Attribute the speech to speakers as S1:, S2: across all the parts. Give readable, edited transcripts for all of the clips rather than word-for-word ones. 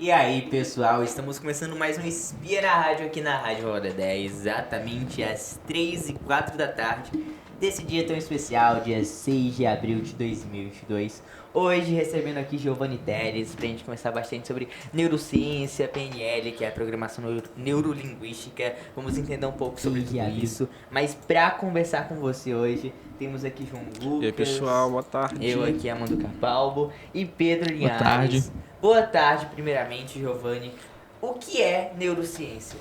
S1: E aí, pessoal, estamos começando mais um Espia na Rádio aqui na Rádio Roda 10, exatamente às 3h04 da tarde desse dia tão especial, dia 6 de abril de 2022. Hoje recebendo aqui Giovanni Teles pra gente conversar bastante sobre neurociência, PNL, que é a programação neurolinguística. Vamos entender um pouco sobre tudo isso. Mas pra conversar com você hoje, temos aqui João Lucas.
S2: E aí, pessoal, boa tarde.
S1: Eu aqui, Amando Capalbo e Pedro Linhares.
S3: Boa tarde.
S1: Boa tarde, primeiramente, Giovanni. O que é neurociência?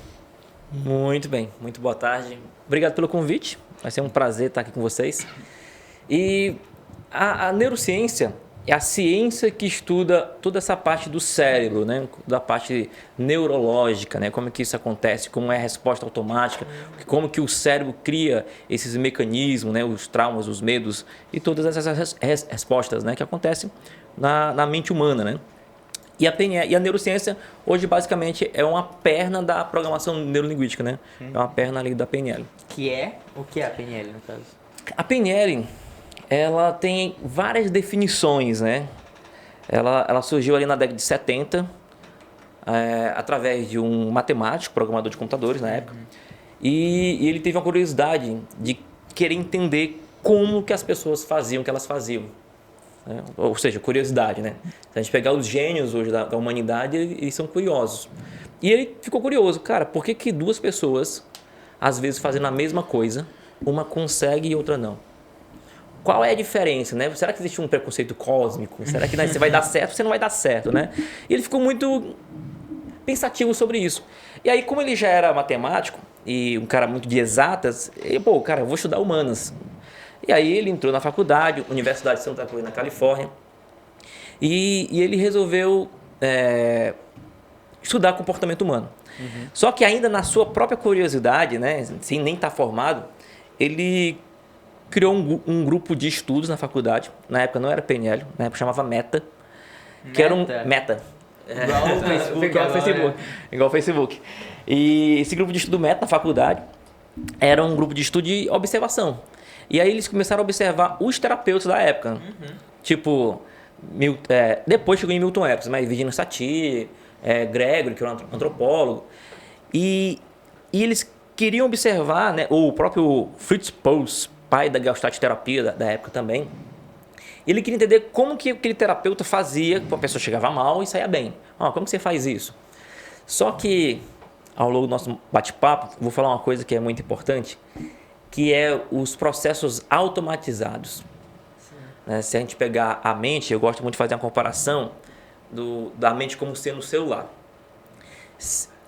S4: Muito bem, muito boa tarde. Obrigado pelo convite. Vai ser um prazer estar aqui com vocês. E a neurociência é a ciência que estuda toda essa parte do cérebro, né? Da parte neurológica, né? Como é que isso acontece, como é a resposta automática, como que o cérebro cria esses mecanismos, né? Os traumas, os medos e todas essas respostas, né? Que acontecem na mente humana, né? E a neurociência, hoje, basicamente, é uma perna da programação neurolinguística, né? É uma perna ali da PNL.
S1: O que é a PNL, no caso?
S4: A PNL, ela tem várias definições, né? Ela surgiu ali na década de 70, através de um matemático, programador de computadores na época. E ele teve uma curiosidade de querer entender como que as pessoas faziam o que elas faziam. Ou seja, curiosidade, né? Se a gente pegar os gênios hoje da humanidade, eles são curiosos. E ele ficou curioso, cara, por que duas pessoas, às vezes fazendo a mesma coisa, uma consegue e outra não? Qual é a diferença, né? Será que existe um preconceito cósmico? Será que você vai dar certo ou você não vai dar certo, né? E ele ficou muito pensativo sobre isso. E aí, como ele já era matemático e um cara muito de exatas, eu vou estudar humanas. E aí ele entrou na faculdade, Universidade de Santa Cruz, na Califórnia, e ele resolveu estudar comportamento humano. Só que ainda na sua própria curiosidade, né, sem nem estar formado, ele criou um grupo de estudos na faculdade. Na época não era PNL, na época chamava Meta. Que era um Meta. Igual o Facebook. E esse grupo de estudo Meta na faculdade era um grupo de estudo de observação. E aí eles começaram a observar os terapeutas da época. Tipo, depois chegou em Milton Erickson, mas Virginia Satir, Gregory, que era um antropólogo. E eles queriam observar, né, o próprio Fritz Perls, pai da Gestalt terapia da época também. Ele queria entender como que aquele terapeuta fazia, quando a pessoa chegava mal e saía bem. Como que você faz isso? Só que, ao longo do nosso bate-papo, vou falar uma coisa que é muito importante, que é os processos automatizados. Se a gente pegar a mente, eu gosto muito de fazer uma comparação da mente como sendo o celular.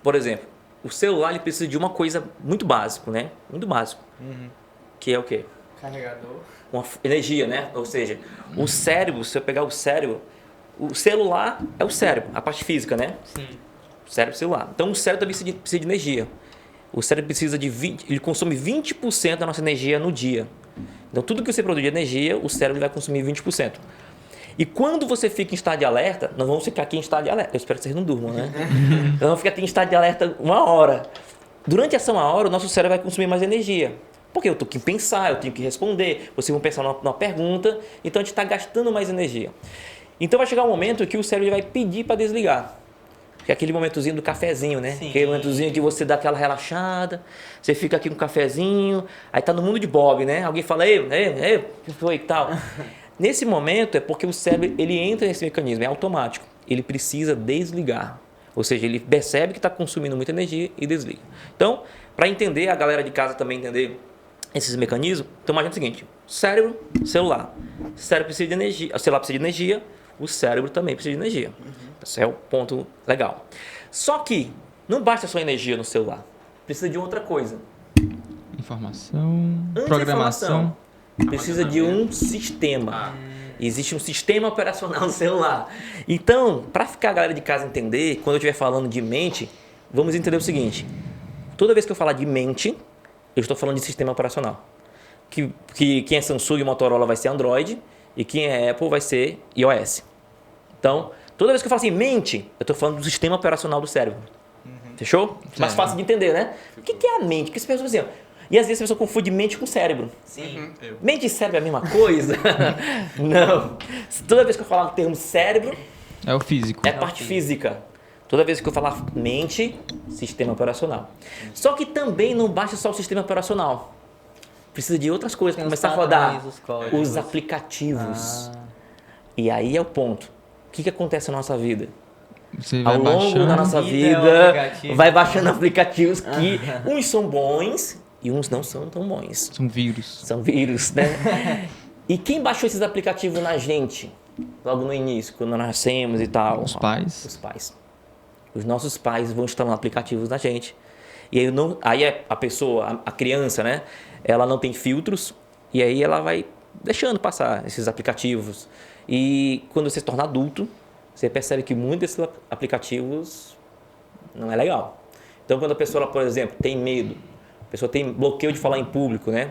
S4: Por exemplo, o celular ele precisa de uma coisa muito básica, né? Muito básico. Que é o quê?
S1: Carregador.
S4: Uma energia, né? Ou seja, o cérebro, se eu pegar o cérebro, o celular é o cérebro, a parte física, né?
S1: Sim.
S4: O cérebro celular. Então o cérebro também precisa de energia. O cérebro precisa ele consome 20% da nossa energia no dia. Então, tudo que você produz de energia, o cérebro vai consumir 20%. E quando você fica em estado de alerta, nós vamos ficar aqui em estado de alerta. Eu espero que vocês não durmam, né? Nós vamos ficar aqui em estado de alerta 1 hora. Durante essa 1 hora, o nosso cérebro vai consumir mais energia. Porque eu tenho que pensar, eu tenho que responder, vocês vão pensar numa pergunta, então a gente está gastando mais energia. Então, vai chegar um momento que o cérebro vai pedir para desligar. Que é aquele momentozinho do cafezinho, né?
S1: Sim.
S4: Aquele momentozinho que você dá aquela relaxada, você fica aqui com o cafezinho, aí tá no mundo de Bob, né? Alguém fala, ei, o que foi e tal. Nesse momento é porque o cérebro, ele entra nesse mecanismo, é automático. Ele precisa desligar. Ou seja, ele percebe que está consumindo muita energia e desliga. Então, para entender, a galera de casa também entender esses mecanismos, então imagina o seguinte, cérebro, celular. O cérebro precisa de energia, o celular precisa de energia, o cérebro também precisa de energia. Esse é o ponto legal. Só que não basta só energia no celular. Precisa de outra coisa.
S3: Informação,
S4: Antes
S3: programação.
S4: Precisa de um sistema. Existe um sistema operacional no celular. Então, para ficar a galera de casa entender, quando eu estiver falando de mente, vamos entender o seguinte. Toda vez que eu falar de mente, eu estou falando de sistema operacional. Que quem é Samsung e Motorola vai ser Android e quem é Apple vai ser iOS. Então, toda vez que eu falo assim, mente, eu estou falando do sistema operacional do cérebro. Fechou? Mais fácil de entender, né? O que é a mente? O que as pessoas diziam? E às vezes a pessoa confunde mente com cérebro.
S1: Sim.
S4: Mente e cérebro é a mesma coisa? Não. Toda vez que eu falar o termo cérebro,
S3: É o físico.
S4: é parte física. Toda vez que eu falar mente, sistema operacional. Só que também não basta só o sistema operacional. Precisa de outras coisas para começar a rodar. Os aplicativos. E aí é o ponto. O que acontece na nossa vida?
S3: Você vai
S4: Ao longo
S3: baixando.
S4: da nossa vida, vai baixando aplicativos que uns são bons e uns não são tão bons.
S3: São vírus.
S4: São vírus, né? E quem baixou esses aplicativos na gente? Logo no início, quando nós nascemos e tal.
S3: Os pais.
S4: Os pais. Os nossos pais vão instalando aplicativos na gente. E aí a pessoa, a criança, né? Ela não tem filtros e aí ela vai deixando passar esses aplicativos. E quando você se torna adulto, você percebe que muitos desses aplicativos não é legal. Então, quando a pessoa, por exemplo, tem medo, a pessoa tem bloqueio de falar em público, né?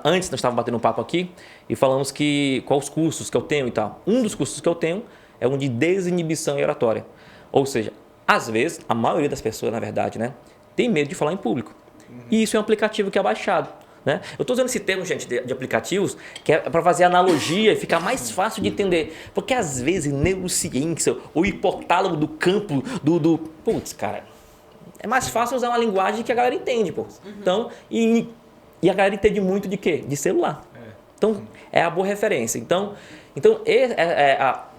S4: Antes nós estávamos batendo um papo aqui e falamos quais os cursos que eu tenho e tal. Um dos cursos que eu tenho é um de desinibição e oratória. Ou seja, às vezes, a maioria das pessoas, na verdade, né, tem medo de falar em público. E isso é um aplicativo que é baixado. Né? Eu estou usando esse termo, gente, de aplicativos, que é para fazer analogia e ficar mais fácil de entender. Porque às vezes neurociência, o hipotálamo do campo Putz, cara, é mais fácil usar uma linguagem que a galera entende, pô. Então, e a galera entende muito de quê? De celular. Então, é a boa referência. Então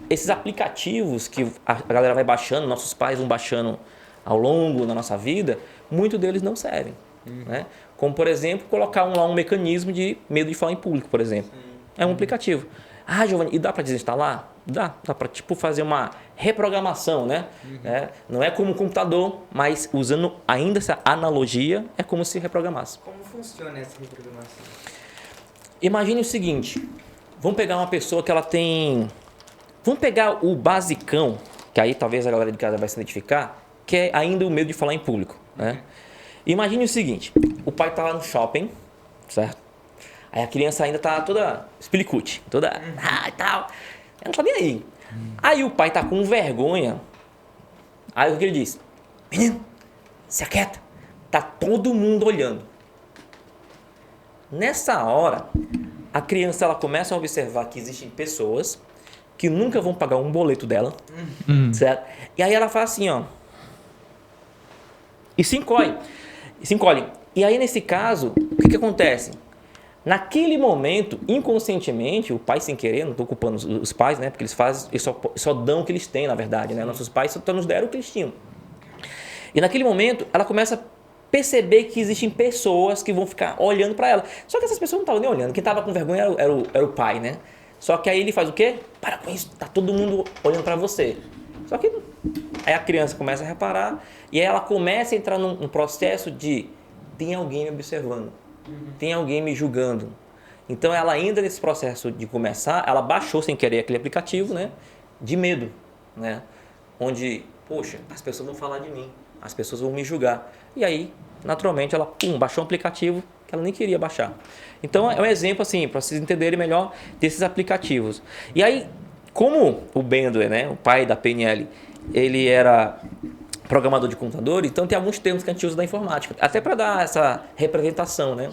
S4: esses aplicativos que a galera vai baixando, nossos pais vão baixando ao longo da nossa vida, muitos deles não servem. Né? Como, por exemplo, colocar lá um mecanismo de medo de falar em público, por exemplo. É um aplicativo. Ah, Giovanni, e dá para desinstalar? Dá para tipo, fazer uma reprogramação, né? Não é como um computador, mas usando ainda essa analogia, é como se reprogramasse.
S1: Como funciona essa reprogramação?
S4: Imagine o seguinte, vamos pegar uma pessoa que ela tem... Vamos pegar o basicão, que aí talvez a galera de casa vai se identificar, que é ainda o medo de falar em público, né? Imagine o seguinte, o pai está lá no shopping, certo? Aí a criança ainda está toda espilicute, toda e tal, ela não está nem aí. Aí o pai está com vergonha, aí o que ele diz? Menino, se aquieta, tá todo mundo olhando. Nessa hora, a criança ela começa a observar que existem pessoas que nunca vão pagar um boleto dela, certo? E aí ela fala assim, ó, e se encolhe. E aí, nesse caso, o que acontece? Naquele momento, inconscientemente, o pai sem querer, não estou culpando os pais, né? Porque eles só dão o que eles têm, na verdade, né? Nossos pais só nos deram o que eles tinham. E naquele momento, ela começa a perceber que existem pessoas que vão ficar olhando para ela. Só que essas pessoas não estavam nem olhando. Quem estava com vergonha era o pai, né? Só que aí ele faz o quê? Para com isso, tá todo mundo olhando para você. Só que aí a criança começa a reparar e aí ela começa a entrar num processo de tem alguém me observando, tem alguém me julgando. Então ela ainda nesse processo de começar, ela baixou sem querer aquele aplicativo, né, de medo, né, onde, poxa, as pessoas vão falar de mim, as pessoas vão me julgar. E aí, naturalmente, ela baixou um aplicativo que ela nem queria baixar. Então é um exemplo assim, para vocês entenderem melhor desses aplicativos. E aí, como o Bendler, né, o pai da PNL, ele era programador de computador, então tem alguns termos que a gente usa da informática, até para dar essa representação, né?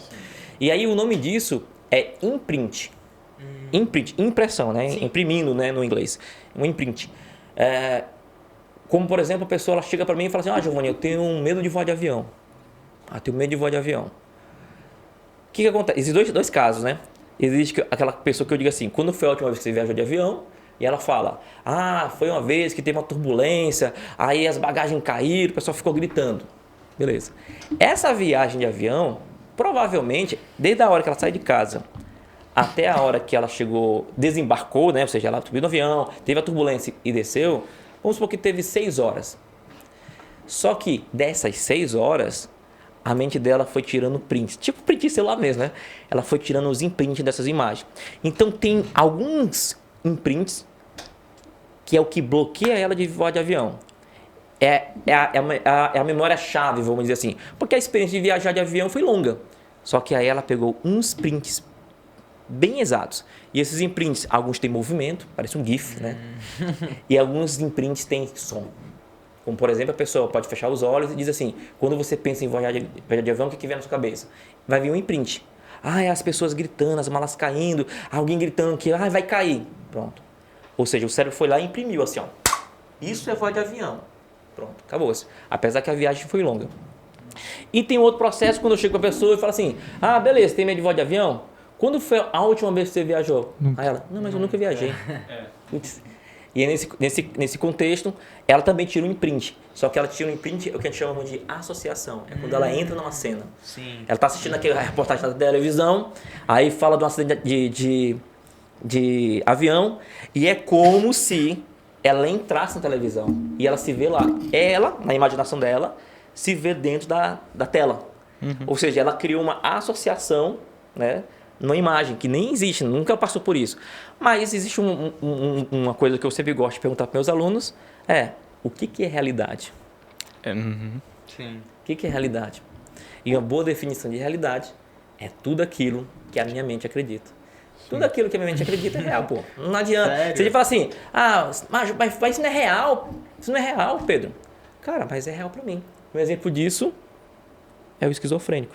S4: E aí o nome disso é imprint. Imprint, impressão, né? Sim. Imprimindo, né, no inglês. Um imprint. Como, por exemplo, a pessoa ela chega para mim e fala assim, Giovanni, eu tenho medo de voar de avião. Tenho medo de voar de avião. O que acontece? Existem dois casos, né? Existe aquela pessoa que eu digo assim, quando foi a última vez que você viajou de avião? E ela fala, foi uma vez que teve uma turbulência, aí as bagagens caíram, o pessoal ficou gritando. Beleza. Essa viagem de avião, provavelmente, desde a hora que ela sai de casa até a hora que ela chegou, desembarcou, né? Ou seja, ela subiu no avião, teve a turbulência e desceu, vamos supor que teve 6 horas. Só que dessas 6 horas, a mente dela foi tirando prints, tipo print de celular mesmo, né? Ela foi tirando os imprints dessas imagens. Então tem alguns imprints que é o que bloqueia ela de voar de avião. É a memória-chave, vamos dizer assim. Porque a experiência de viajar de avião foi longa. Só que aí ela pegou uns prints bem exatos. E esses imprints, alguns têm movimento, parece um GIF, né? E alguns imprints têm som. Como, por exemplo, a pessoa pode fechar os olhos e diz assim, quando você pensa em viajar de avião, o que vem na sua cabeça? Vai vir um imprint. As pessoas gritando, as malas caindo, alguém gritando que vai cair. Pronto. Ou seja, o cérebro foi lá e imprimiu assim, ó. Isso é voz de avião. Pronto, acabou-se. Apesar que a viagem foi longa. E tem outro processo quando eu chego com a pessoa e falo assim, ah, beleza, tem medo de voz de avião? Quando foi a última vez que você viajou? Aí ela, não, mas eu nunca viajei. Putz. E aí nesse contexto, ela também tira um imprint. Só que ela tira um imprint, o que a gente chama de associação. É quando ela entra numa cena.
S1: Sim.
S4: Ela está assistindo aquela reportagem da televisão, aí fala de um acidente de avião, e é como se ela entrasse na televisão. E ela se vê lá. Ela, na imaginação dela, se vê dentro da tela. Ou seja, ela criou uma associação, né, numa imagem que nem existe, nunca passou por isso. Mas existe uma coisa que eu sempre gosto de perguntar para meus alunos, o que é realidade?
S1: Sim.
S4: O que é realidade? E uma boa definição de realidade é tudo aquilo que a minha mente acredita. Tudo aquilo que a minha mente acredita é real, pô. Não adianta.
S1: Sério?
S4: Se ele fala assim, mas isso não é real. Isso não é real, Pedro. Cara, mas é real para mim. Um exemplo disso é o esquizofrênico.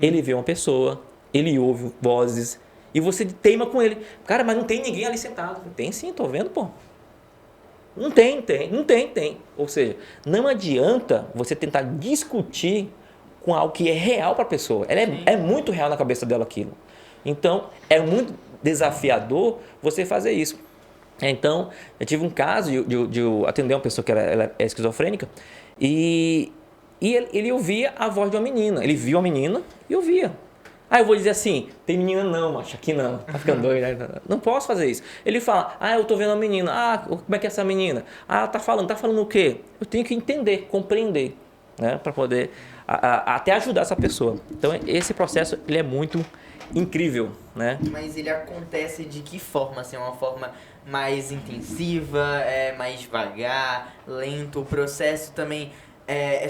S4: Ele vê uma pessoa, ele ouve vozes e você teima com ele. Cara, mas não tem ninguém ali sentado. Tem sim, tô vendo, pô. Não tem. Ou seja, não adianta você tentar discutir com algo que é real para a pessoa. Ela é muito real na cabeça dela aquilo. Então, é muito desafiador você fazer isso. Então, eu tive um caso de eu atender uma pessoa que ela é esquizofrênica e ele ouvia a voz de uma menina. Ele viu a menina e ouvia. Eu vou dizer assim, tem menina não, macho, aqui não, tá ficando doido, né? Não posso fazer isso. Ele fala, eu tô vendo a menina, como é que é essa menina? Tá falando o quê? Eu tenho que entender, compreender, né? Para poder até ajudar essa pessoa. Então, esse processo, ele é muito incrível, né?
S1: Mas ele acontece de que forma? Assim, uma forma mais intensiva, mais devagar, lento, o processo também...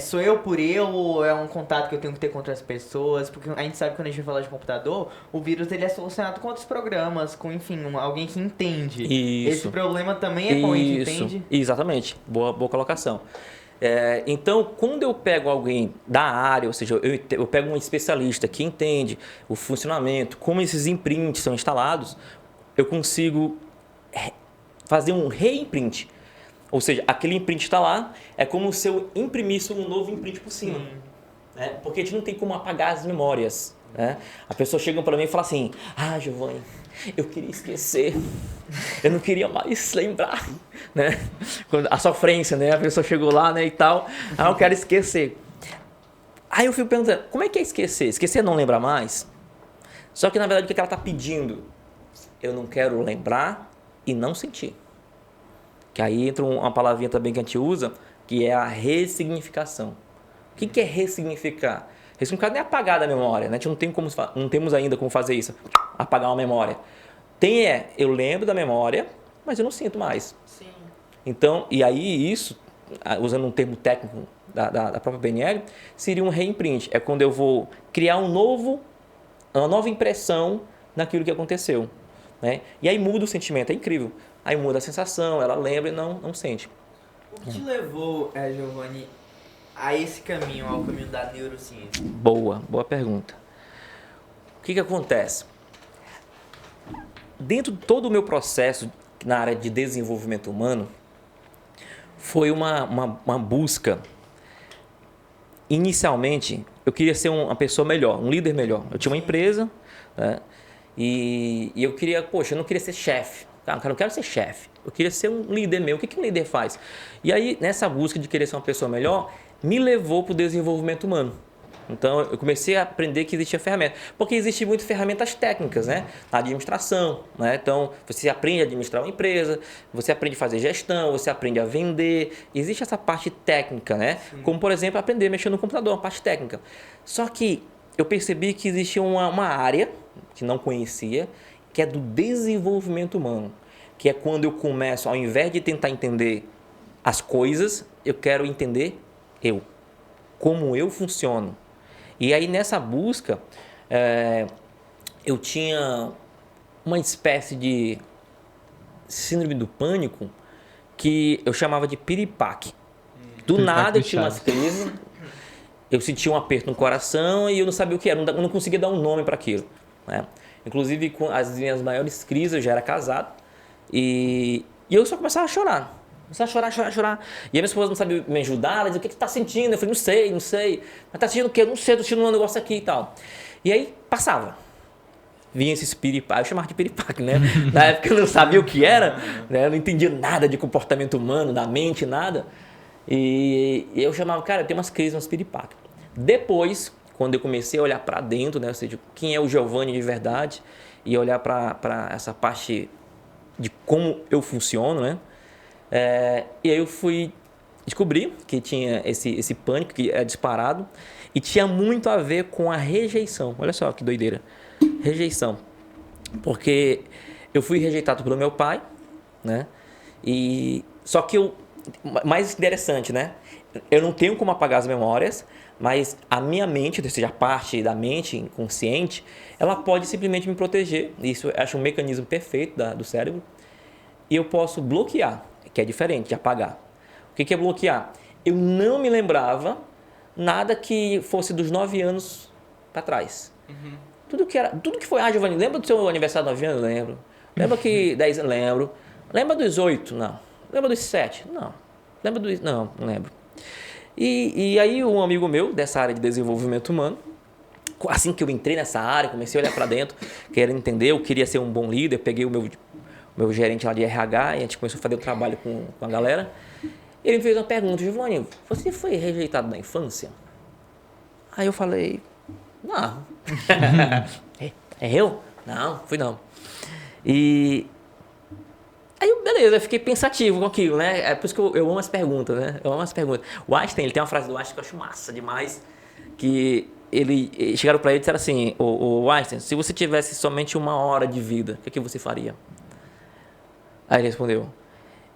S1: sou eu por eu ou é um contato que eu tenho que ter com outras pessoas? Porque a gente sabe que quando a gente vai falar de computador, o vírus ele é solucionado com outros programas, com, enfim, alguém que entende.
S4: Isso.
S1: Esse problema também é com alguém que entende?
S4: Exatamente. Boa colocação. Então, quando eu pego alguém da área, ou seja, eu pego um especialista que entende o funcionamento, como esses imprints são instalados, eu consigo fazer um reimprint. Ou seja, aquele imprint está lá, é como se eu imprimisse um novo imprint por cima. Né? Porque a gente não tem como apagar as memórias. Né? A pessoa chega para mim e fala assim, Giovanni, eu queria esquecer, eu não queria mais lembrar. Né? A sofrência, né? A pessoa chegou lá, né, e tal, eu quero esquecer. Aí eu fico perguntando, como é que é esquecer? Esquecer é não lembrar mais? Só que na verdade o que ela está pedindo? Eu não quero lembrar e não sentir. Que aí entra uma palavrinha também que a gente usa, que é a ressignificação. O que é ressignificar? Ressignificar não é apagar da memória, né? A gente não temos ainda como fazer isso, apagar uma memória. Eu lembro da memória, mas eu não sinto mais.
S1: Sim.
S4: Então, e aí isso, usando um termo técnico da própria PNL, seria um reimprint. É quando eu vou criar uma nova impressão naquilo que aconteceu. Né? E aí muda o sentimento, é incrível. Aí muda a sensação, ela lembra e não sente.
S1: O que te levou, Giovanni, a esse caminho, ao caminho da neurociência?
S4: Boa pergunta. O que acontece? Dentro de todo o meu processo na área de desenvolvimento humano, foi uma busca. Inicialmente, eu queria ser uma pessoa melhor, um líder melhor. Eu tinha uma empresa, né? E eu queria, eu não queria ser chefe. Cara, eu não quero ser chefe. Eu queria ser um líder meu. O que um líder faz? E aí, nessa busca de querer ser uma pessoa melhor, me levou para o desenvolvimento humano. Então, eu comecei a aprender que existia ferramenta. Porque existem muitas ferramentas técnicas, né? Na administração, né? Então, você aprende a administrar uma empresa, você aprende a fazer gestão, você aprende a vender. Existe essa parte técnica, né? Sim. Como, por exemplo, aprender a mexer no computador, uma parte técnica. Só que eu percebi que existia uma área que não conhecia, que é do desenvolvimento humano, que é quando eu começo, ao invés de tentar entender as coisas, eu quero entender como eu funciono. E aí nessa busca, eu tinha uma espécie de síndrome do pânico que eu chamava de piripaque. Do nada eu tinha umas crises, eu sentia um aperto no coração e eu não sabia o que era, eu não conseguia dar um nome para aquilo. Né? Inclusive, com as minhas maiores crises, eu já era casado e eu só começava a chorar. Comecei a chorar, chorar, chorar. E a minha esposa não sabia me ajudar, ela dizia, o que você tá sentindo? Eu falei, não sei. Mas tá sentindo o quê? Não sei, tô sentindo um negócio aqui e tal. E aí, passava. Vinha esses piripaque, eu chamava de piripaque, né? Na época eu não sabia o que era, né? Eu não entendia nada de comportamento humano, da mente, nada. E eu chamava, cara, tem umas crises, umas piripaque. Depois, quando eu comecei a olhar para dentro, né? Ou seja, quem é o Giovanni de verdade, e olhar para essa parte de como eu funciono, né? E aí eu fui descobrir que tinha esse pânico que é disparado e tinha muito a ver com a rejeição. Olha só que doideira. Rejeição. Porque eu fui rejeitado pelo meu pai, né? E só que mais interessante, né? Eu não tenho como apagar as memórias, mas a minha mente, ou seja, a parte da mente inconsciente, ela pode simplesmente me proteger. Isso eu acho um mecanismo perfeito do cérebro. E eu posso bloquear, que é diferente de apagar. O que é bloquear? Eu não me lembrava nada que fosse dos 9 anos para trás. Tudo que foi, Giovanni, lembra do seu aniversário de 9 anos? Lembro. Lembra que 10 anos? Lembro. Lembra dos 8? Não. Lembra dos 7? Não. Lembra dos... Não lembro. E aí um amigo meu, dessa área de desenvolvimento humano, assim que eu entrei nessa área, comecei a olhar para dentro, querendo entender, eu queria ser um bom líder, peguei o meu gerente lá de RH, e a gente começou a fazer o trabalho com a galera. Ele me fez uma pergunta, Giovanni, você foi rejeitado na infância? Aí eu falei, não. É eu? Não, fui não. E aí, beleza, eu fiquei pensativo com aquilo, né? É por isso que eu amo as perguntas, né? Eu amo as perguntas. O Einstein, ele tem uma frase do Einstein que eu acho massa demais, que chegaram para ele e disseram assim, o Einstein, se você tivesse somente 1 hora de vida, o que você faria? Aí ele respondeu,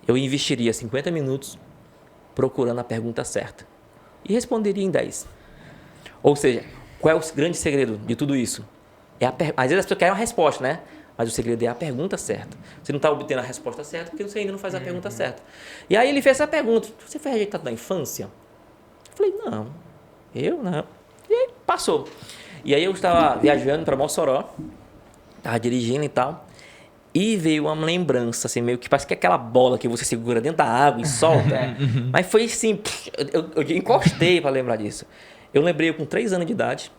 S4: eu investiria 50 minutos procurando a pergunta certa e responderia em 10. Ou seja, qual é o grande segredo de tudo isso? Às vezes as pessoas querem uma resposta, né? Mas o segredo é a pergunta certa. Você não está obtendo a resposta certa porque você ainda não faz a pergunta certa. E aí ele fez essa pergunta, você foi rejeitado na infância? Eu falei, não. Eu não. E aí passou. E aí eu estava viajando para Mossoró, estava dirigindo e tal, e veio uma lembrança, assim, meio que parece que é aquela bola que você segura dentro da água e solta. Mas foi assim, eu encostei para lembrar disso. Eu lembrei com 3 anos de idade,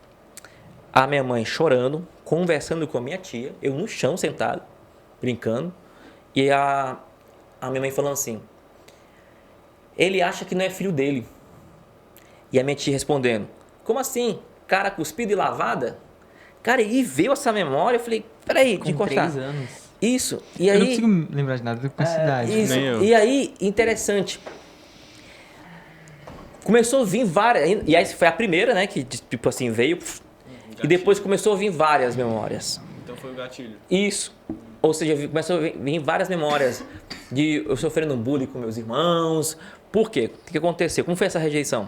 S4: a minha mãe chorando, conversando com a minha tia, eu no chão sentado, brincando, e a minha mãe falando assim, ele acha que não é filho dele. E a minha tia respondendo, como assim? Cara cuspida e lavada? Cara, e veio essa memória, eu falei, peraí, de encostar.
S1: 3 anos.
S4: Isso, e aí...
S3: Eu não consigo lembrar de nada com a cidade.
S4: Isso,
S3: Nem eu.
S4: e aí, interessante, começou a vir várias, e aí foi a primeira, né, que tipo assim, veio, e depois começou a vir várias memórias.
S2: Então foi o gatilho.
S4: Isso, ou seja, começou a vir várias memórias de eu sofrendo bullying com meus irmãos. Por quê? O que aconteceu? Como foi essa rejeição?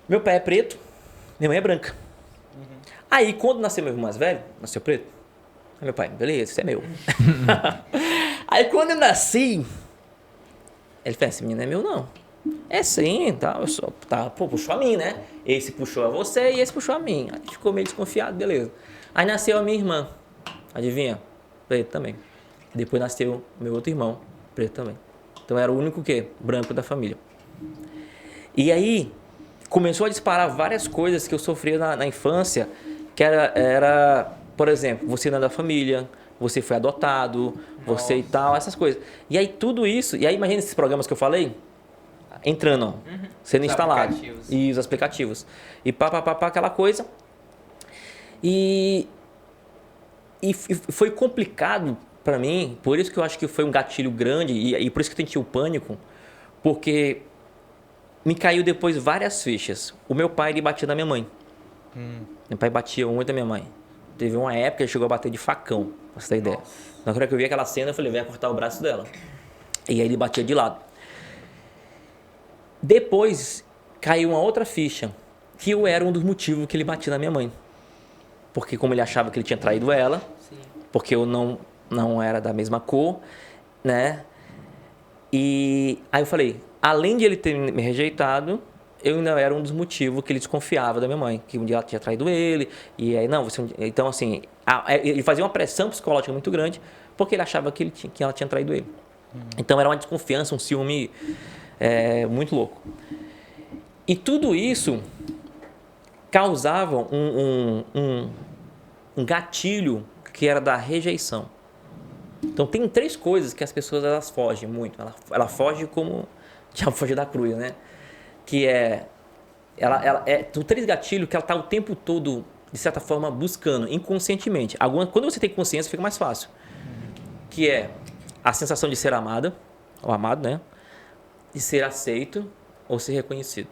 S4: Meu pai é preto, minha mãe é branca. Aí, quando nasceu meu irmão mais velho, nasceu preto, aí meu pai, beleza, isso é meu. Aí, quando eu nasci, ele falou, esse menino é meu não. É sim, tá, puxou a mim, né? Esse puxou a você e esse puxou a mim. Aí ficou meio desconfiado, beleza. Aí nasceu a minha irmã, adivinha? Preto também. Depois nasceu meu outro irmão, preto também. Então era o único quê? Branco da família. E aí começou a disparar várias coisas que eu sofria na infância, que era, por exemplo, você não é da família, você foi adotado, você e tal, essas coisas. E aí tudo isso, e aí imagina esses programas que eu falei, entrando, sendo instalados. E os aplicativos. E aquela coisa. E foi complicado para mim, por isso que eu acho que foi um gatilho grande, e por isso que eu senti o pânico, porque me caiu depois várias fichas. O meu pai, ele batia na minha mãe. Meu pai batia muito na minha mãe. Teve uma época que ele chegou a bater de facão, pra você ter ideia. Na hora que eu vi aquela cena, eu falei, vai cortar o braço dela. E aí ele batia de lado. Depois, caiu uma outra ficha, que eu era um dos motivos que ele batia na minha mãe. Porque como ele achava que ele tinha traído ela, porque eu não era da mesma cor, né? E aí eu falei, além de ele ter me rejeitado, eu ainda era um dos motivos que ele desconfiava da minha mãe, que um dia ela tinha traído ele, e aí então assim, ele fazia uma pressão psicológica muito grande, porque ele achava que ela tinha traído ele. Então era uma desconfiança, um ciúme muito louco. E tudo isso causava um gatilho que era da rejeição. Então tem 3 coisas que as pessoas elas fogem muito. Ela foge como o diabo foge da cruz, né? Que são 3 gatilhos que ela está o tempo todo, de certa forma, buscando inconscientemente. Quando você tem consciência, fica mais fácil. Que é a sensação de ser amada, ou amado, né? De ser aceito ou ser reconhecido.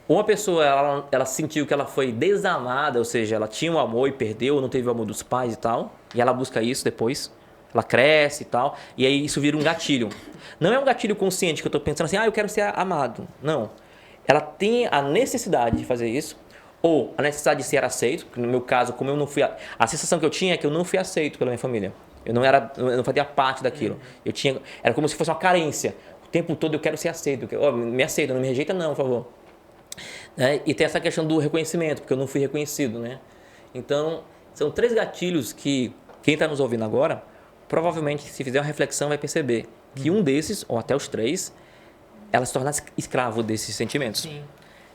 S4: Uma pessoa, ela sentiu que ela foi desamada, ou seja, ela tinha um amor e perdeu, não teve o amor dos pais e tal, e ela busca isso depois, ela cresce e tal, e aí isso vira um gatilho. Não é um gatilho consciente que eu estou pensando assim, eu quero ser amado. Não. Ela tem a necessidade de fazer isso, ou a necessidade de ser aceito, que no meu caso, como eu não fui... A sensação que eu tinha é que eu não fui aceito pela minha família. Eu não fazia parte daquilo. Era como se fosse uma carência. O tempo todo eu quero ser aceito. Me aceita, não me rejeita não, por favor. E tem essa questão do reconhecimento, porque eu não fui reconhecido, né? Então, são 3 gatilhos que quem está nos ouvindo agora, provavelmente, se fizer uma reflexão, vai perceber que um desses, ou até os 3, ela se torna escravo desses sentimentos.
S1: Sim.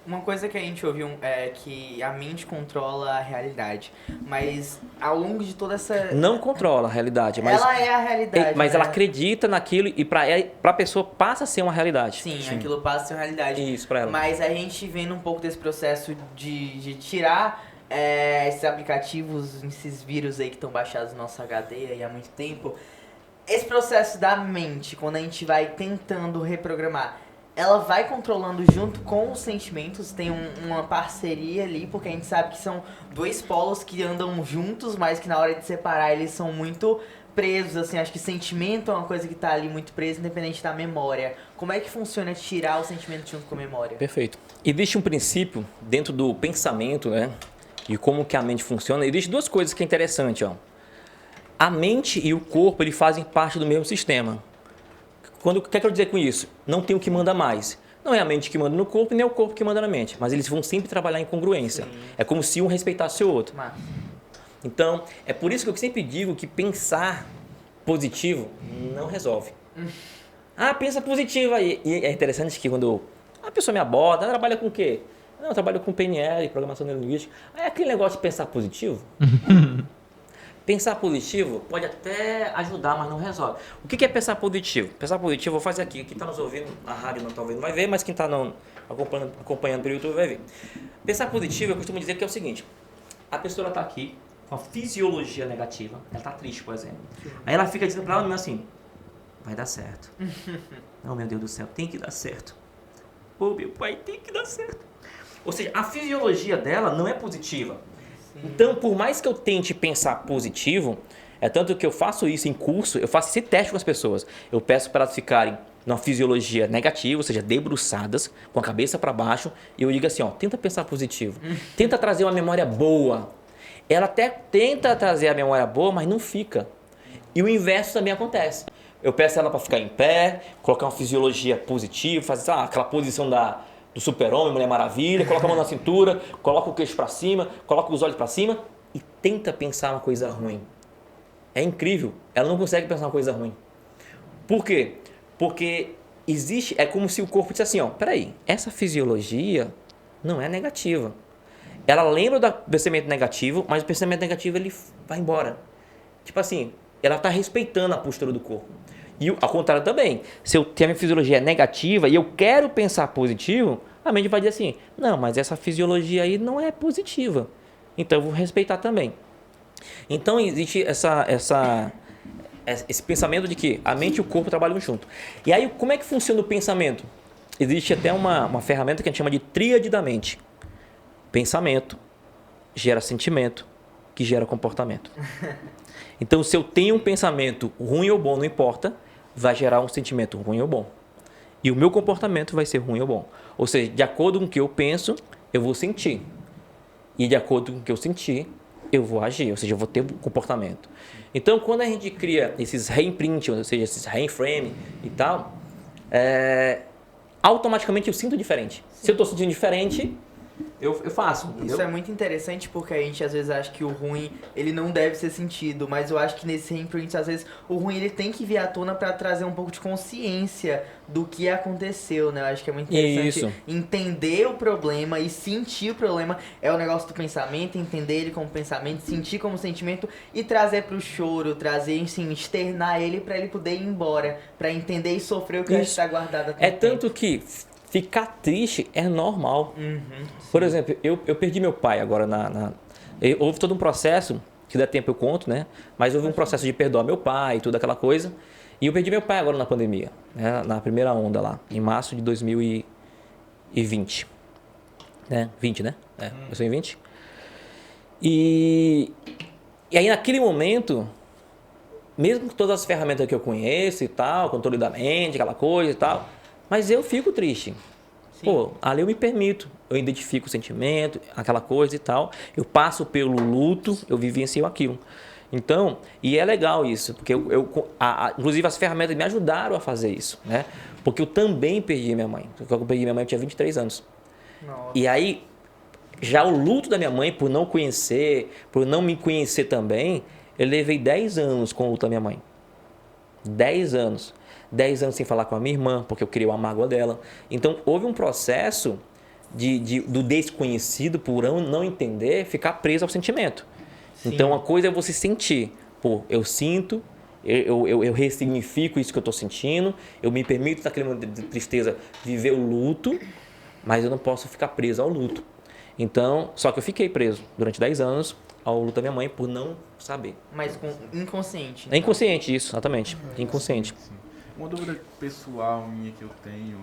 S1: Uma coisa que a gente ouviu é que a mente controla a realidade, mas ao longo de toda essa...
S4: Não controla a realidade, mas...
S1: Ela é a realidade,
S4: mas
S1: né?
S4: ela acredita naquilo e para a pessoa passa a ser uma realidade.
S1: Sim, aquilo passa a ser uma realidade.
S4: Isso, para ela.
S1: Mas a gente vendo um pouco desse processo de tirar esses aplicativos, esses vírus aí que estão baixados no nosso HD aí há muito tempo, esse processo da mente, quando a gente vai tentando reprogramar, ela vai controlando junto com os sentimentos, tem uma parceria ali, porque a gente sabe que são 2 polos que andam juntos, mas que na hora de separar eles são muito presos, assim, acho que sentimento é uma coisa que tá ali muito preso, independente da memória. Como é que funciona tirar o sentimento junto com a memória?
S4: Perfeito. Existe um princípio dentro do pensamento, né, e como que a mente funciona, existem 2 coisas que é interessante, ó. A mente e o corpo, eles fazem parte do mesmo sistema. O que eu quero dizer com isso? Não tem o que manda mais. Não é a mente que manda no corpo, nem é o corpo que manda na mente. Mas eles vão sempre trabalhar em congruência. Sim. É como se um respeitasse o outro. Então, é por isso que eu sempre digo que pensar positivo não resolve. Pensa positivo aí. E é interessante que quando a pessoa me aborda, trabalha com o quê? Não, eu trabalho com PNL, Programação Neurolinguística. É aquele negócio de pensar positivo. Pensar positivo pode até ajudar, mas não resolve. O que é pensar positivo? Pensar positivo, vou fazer aqui. Quem está nos ouvindo na rádio talvez não vai ver, mas quem está acompanhando pelo YouTube vai ver. Pensar positivo, eu costumo dizer que é o seguinte. A pessoa está aqui com a fisiologia negativa. Ela está triste, por exemplo. Aí ela fica dizendo para ela mesmo assim, vai dar certo. Não, meu Deus do céu, tem que dar certo. Meu pai, tem que dar certo. Ou seja, a fisiologia dela não é positiva. Então, por mais que eu tente pensar positivo, é tanto que eu faço isso em curso, eu faço esse teste com as pessoas. Eu peço para elas ficarem numa fisiologia negativa, ou seja, debruçadas, com a cabeça para baixo, e eu digo assim, tenta pensar positivo. Tenta trazer uma memória boa. Ela até tenta trazer a memória boa, mas não fica. E o inverso também acontece. Eu peço ela para ficar em pé, colocar uma fisiologia positiva, fazer aquela posição do super-homem, Mulher Maravilha, coloca a mão na cintura, coloca o queixo para cima, coloca os olhos para cima e tenta pensar uma coisa ruim. É incrível, ela não consegue pensar uma coisa ruim. Por quê? Porque é como se o corpo dissesse assim, peraí, essa fisiologia não é negativa. Ela lembra do pensamento negativo, mas o pensamento negativo ele vai embora. Tipo assim, ela está respeitando a postura do corpo. E ao contrário também, se eu tenho a minha fisiologia negativa e eu quero pensar positivo, a mente vai dizer assim, não, mas essa fisiologia aí não é positiva, então eu vou respeitar também. Então existe esse pensamento de que a mente e o corpo trabalham junto. E aí como é que funciona o pensamento? Existe até uma ferramenta que a gente chama de tríade da mente. Pensamento gera sentimento, que gera comportamento. Então se eu tenho um pensamento ruim ou bom, não importa, vai gerar um sentimento ruim ou bom. E o meu comportamento vai ser ruim ou bom. Ou seja, de acordo com o que eu penso, eu vou sentir. E de acordo com o que eu sentir, eu vou agir. Ou seja, eu vou ter um comportamento. Então, quando a gente cria esses reimprints, ou seja, esses reframe e tal, automaticamente eu sinto diferente. Sim. Se eu estou sentindo diferente, eu faço, entendeu?
S1: Isso é muito interessante porque a gente às vezes acha que o ruim ele não deve ser sentido, mas eu acho que nesse reimprint às vezes o ruim ele tem que vir à tona para trazer um pouco de consciência do que aconteceu, né? Eu acho que é muito interessante entender o problema e sentir o problema. É o negócio do pensamento, entender ele como pensamento, sentir como sentimento e trazer pro choro, trazer, assim, externar ele para ele poder ir embora, para entender e sofrer o que está guardado até
S4: tanto que ficar triste é normal. Por exemplo, eu perdi meu pai agora houve todo um processo, que dá tempo eu conto, né? Mas houve um processo de perdoar meu pai e toda aquela coisa. E eu perdi meu pai agora na pandemia, né? Na primeira onda lá, em março de 2020. Né? 20, né? Eu sou em 20. E aí naquele momento, mesmo com todas as ferramentas que eu conheço e tal, controle da mente, aquela coisa e tal, mas eu fico triste. Sim. Pô, ali eu me permito, eu identifico o sentimento, aquela coisa e tal, eu passo pelo luto, eu vivencio aquilo. Então, e é legal isso, porque inclusive as ferramentas me ajudaram a fazer isso, né? Porque eu também perdi minha mãe. Quando eu perdi minha mãe, eu tinha 23 anos. Nossa. E aí, já o luto da minha mãe, por não conhecer, por não me conhecer também, eu levei 10 anos com o luto da minha mãe. 10 anos. 10 anos sem falar com a minha irmã, porque eu criei uma mágoa dela. Então, houve um processo do desconhecido, por não entender, ficar preso ao sentimento. Sim. Então, uma coisa é você sentir. Pô, eu sinto, eu ressignifico isso que eu estou sentindo, eu me permito, naquele momento de tristeza, viver o luto, mas eu não posso ficar preso ao luto. Então, só que eu fiquei preso durante 10 anos ao luto da minha mãe por não saber.
S1: Mas inconsciente.
S4: É inconsciente isso, exatamente. Inconsciente.
S2: Sim. Uma dúvida pessoal minha que eu tenho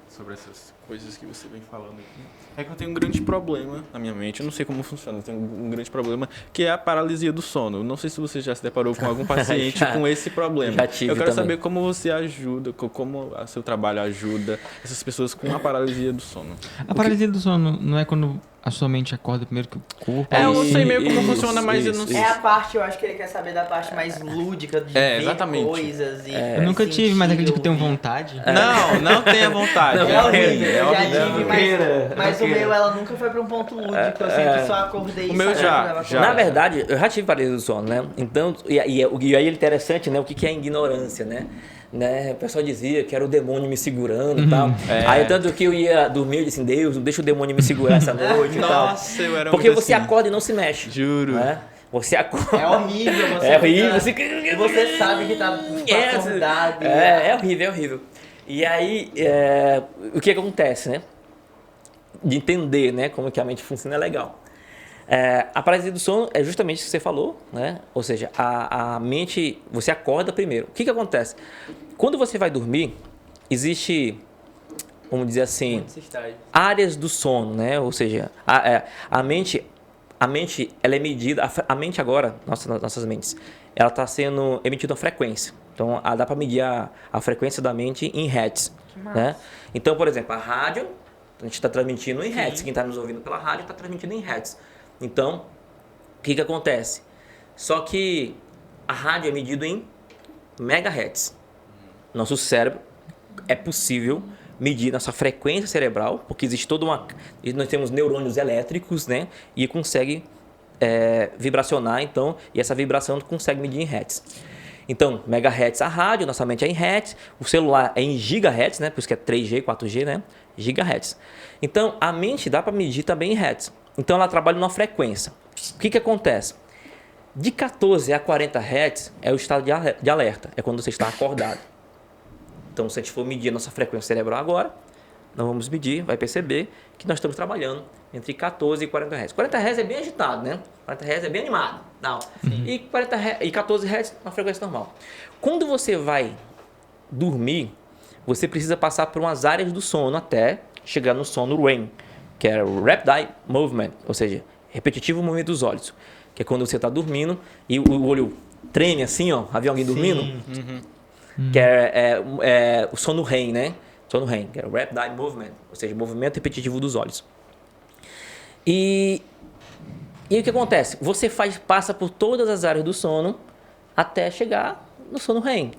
S2: sobre essas coisas que você vem falando aqui é que eu tenho um grande problema na minha mente, eu não sei como funciona, eu tenho um grande problema que é a paralisia do sono. Eu não sei se você já se deparou com algum paciente com esse problema.
S4: Já tive
S2: eu quero
S4: também.
S2: saber como você ajuda, como o seu trabalho ajuda essas pessoas com a paralisia do sono.
S3: A paralisia do sono não é quando a sua mente acorda primeiro que o corpo...
S2: Eu não sei meio como funciona, mas eu não sei.
S1: É a parte, eu acho que ele quer saber da parte mais lúdica de ver
S2: exatamente.
S1: Coisas e
S3: eu nunca tive, mas acredito que eu tenho vontade.
S2: Não tenha vontade.
S1: É horrível, eu já tive, mas o meu, ela nunca foi pra um ponto lúdico, eu sempre só acordei
S2: o meu já.
S4: Na verdade, eu já tive paralisia do sono, né? Então, e aí é interessante, né? O que é ignorância, né? O pessoal dizia que era o demônio me segurando e tal. Aí tanto que eu ia dormir, eu disse, Deus, não deixa o demônio me segurar essa noite e tal.
S2: Nossa, eu era
S4: porque
S2: muito
S4: você
S2: assim.
S4: acorda e não se mexe.
S2: Juro.
S4: Né? Você acorda.
S1: É horrível você.
S4: É horrível.
S1: Você sabe que tá acordado.
S4: É horrível, é horrível. E aí, o que acontece, né? De entender, né, como que a mente funciona é legal. A paralisia do sono é justamente o que você falou, né? Ou seja, a mente, você acorda primeiro. O que acontece? Quando você vai dormir, existe, vamos dizer assim, áreas do sono, né? Ou seja, a mente ela é medida, a mente agora, nossas mentes, ela está sendo emitida uma frequência. Então, dá para medir a frequência da mente em hertz, né? Então, por exemplo, a rádio, a gente está transmitindo em hertz. Quem está nos ouvindo pela rádio está transmitindo em hertz. Então, o que acontece? Só que a rádio é medido em megahertz. Nosso cérebro é possível medir nossa frequência cerebral, porque existe nós temos neurônios elétricos, né? E consegue vibracionar, então, e essa vibração consegue medir em hertz. Então, megahertz a rádio, nossa mente é em hertz, o celular é em gigahertz, né? Por isso que é 3G, 4G, né? Gigahertz. Então, a mente dá para medir também em hertz. Então, ela trabalha numa frequência. O que acontece? De 14 a 40 hertz é o estado de alerta, é quando você está acordado. Então, se a gente for medir a nossa frequência cerebral agora, nós vamos medir, vai perceber que nós estamos trabalhando entre 14 e 40 Hz. 40 Hz é bem agitado, né? 40 Hz é bem animado. Não. E 14 Hz na frequência normal. Quando você vai dormir, você precisa passar por umas áreas do sono até chegar no sono REM, que é Rapid Eye Movement, ou seja, repetitivo movimento dos olhos, que é quando você está dormindo e o olho treme assim, ó, havia alguém dormindo, que é o sono REM, né? Sono REM, que é Rapid Eye Movement, ou seja, movimento repetitivo dos olhos. E o que acontece? Você passa por todas as áreas do sono até chegar no sono REM.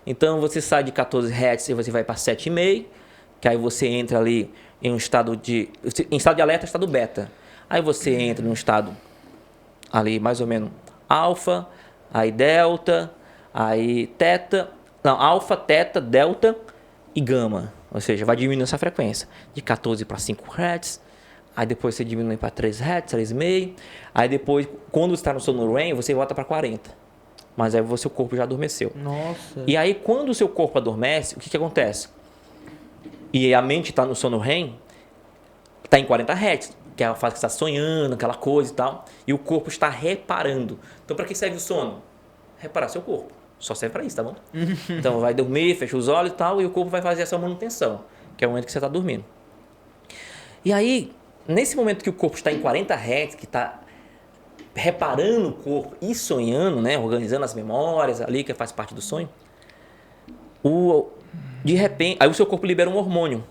S4: Então, você sai de 14 Hz e você vai para 7,5, que aí você entra ali em um estado de alerta, estado beta. Aí você entra num estado ali mais ou menos alfa, aí delta, aí teta, não, alfa, teta, delta e gama. Ou seja, vai diminuindo essa frequência de 14 para 5 Hz. Aí depois você diminui para 3 Hz, 3,5. Aí depois, quando você está no sono REM, você volta para 40. Mas aí o seu corpo já adormeceu.
S1: Nossa.
S4: E aí, quando o seu corpo adormece, o que acontece? E a mente está no sono REM, está em 40 Hz, que é a fase que você está sonhando, aquela coisa e tal. E o corpo está reparando. Então, para que serve o sono? Reparar seu corpo. Só serve para isso, tá bom? Então, vai dormir, fecha os olhos e tal, e o corpo vai fazer essa manutenção, que é o momento que você está dormindo. E aí, nesse momento que o corpo está em 40 Hz, que está reparando o corpo e sonhando, né, organizando as memórias ali, que faz parte do sonho, de repente, aí o seu corpo libera um hormônio,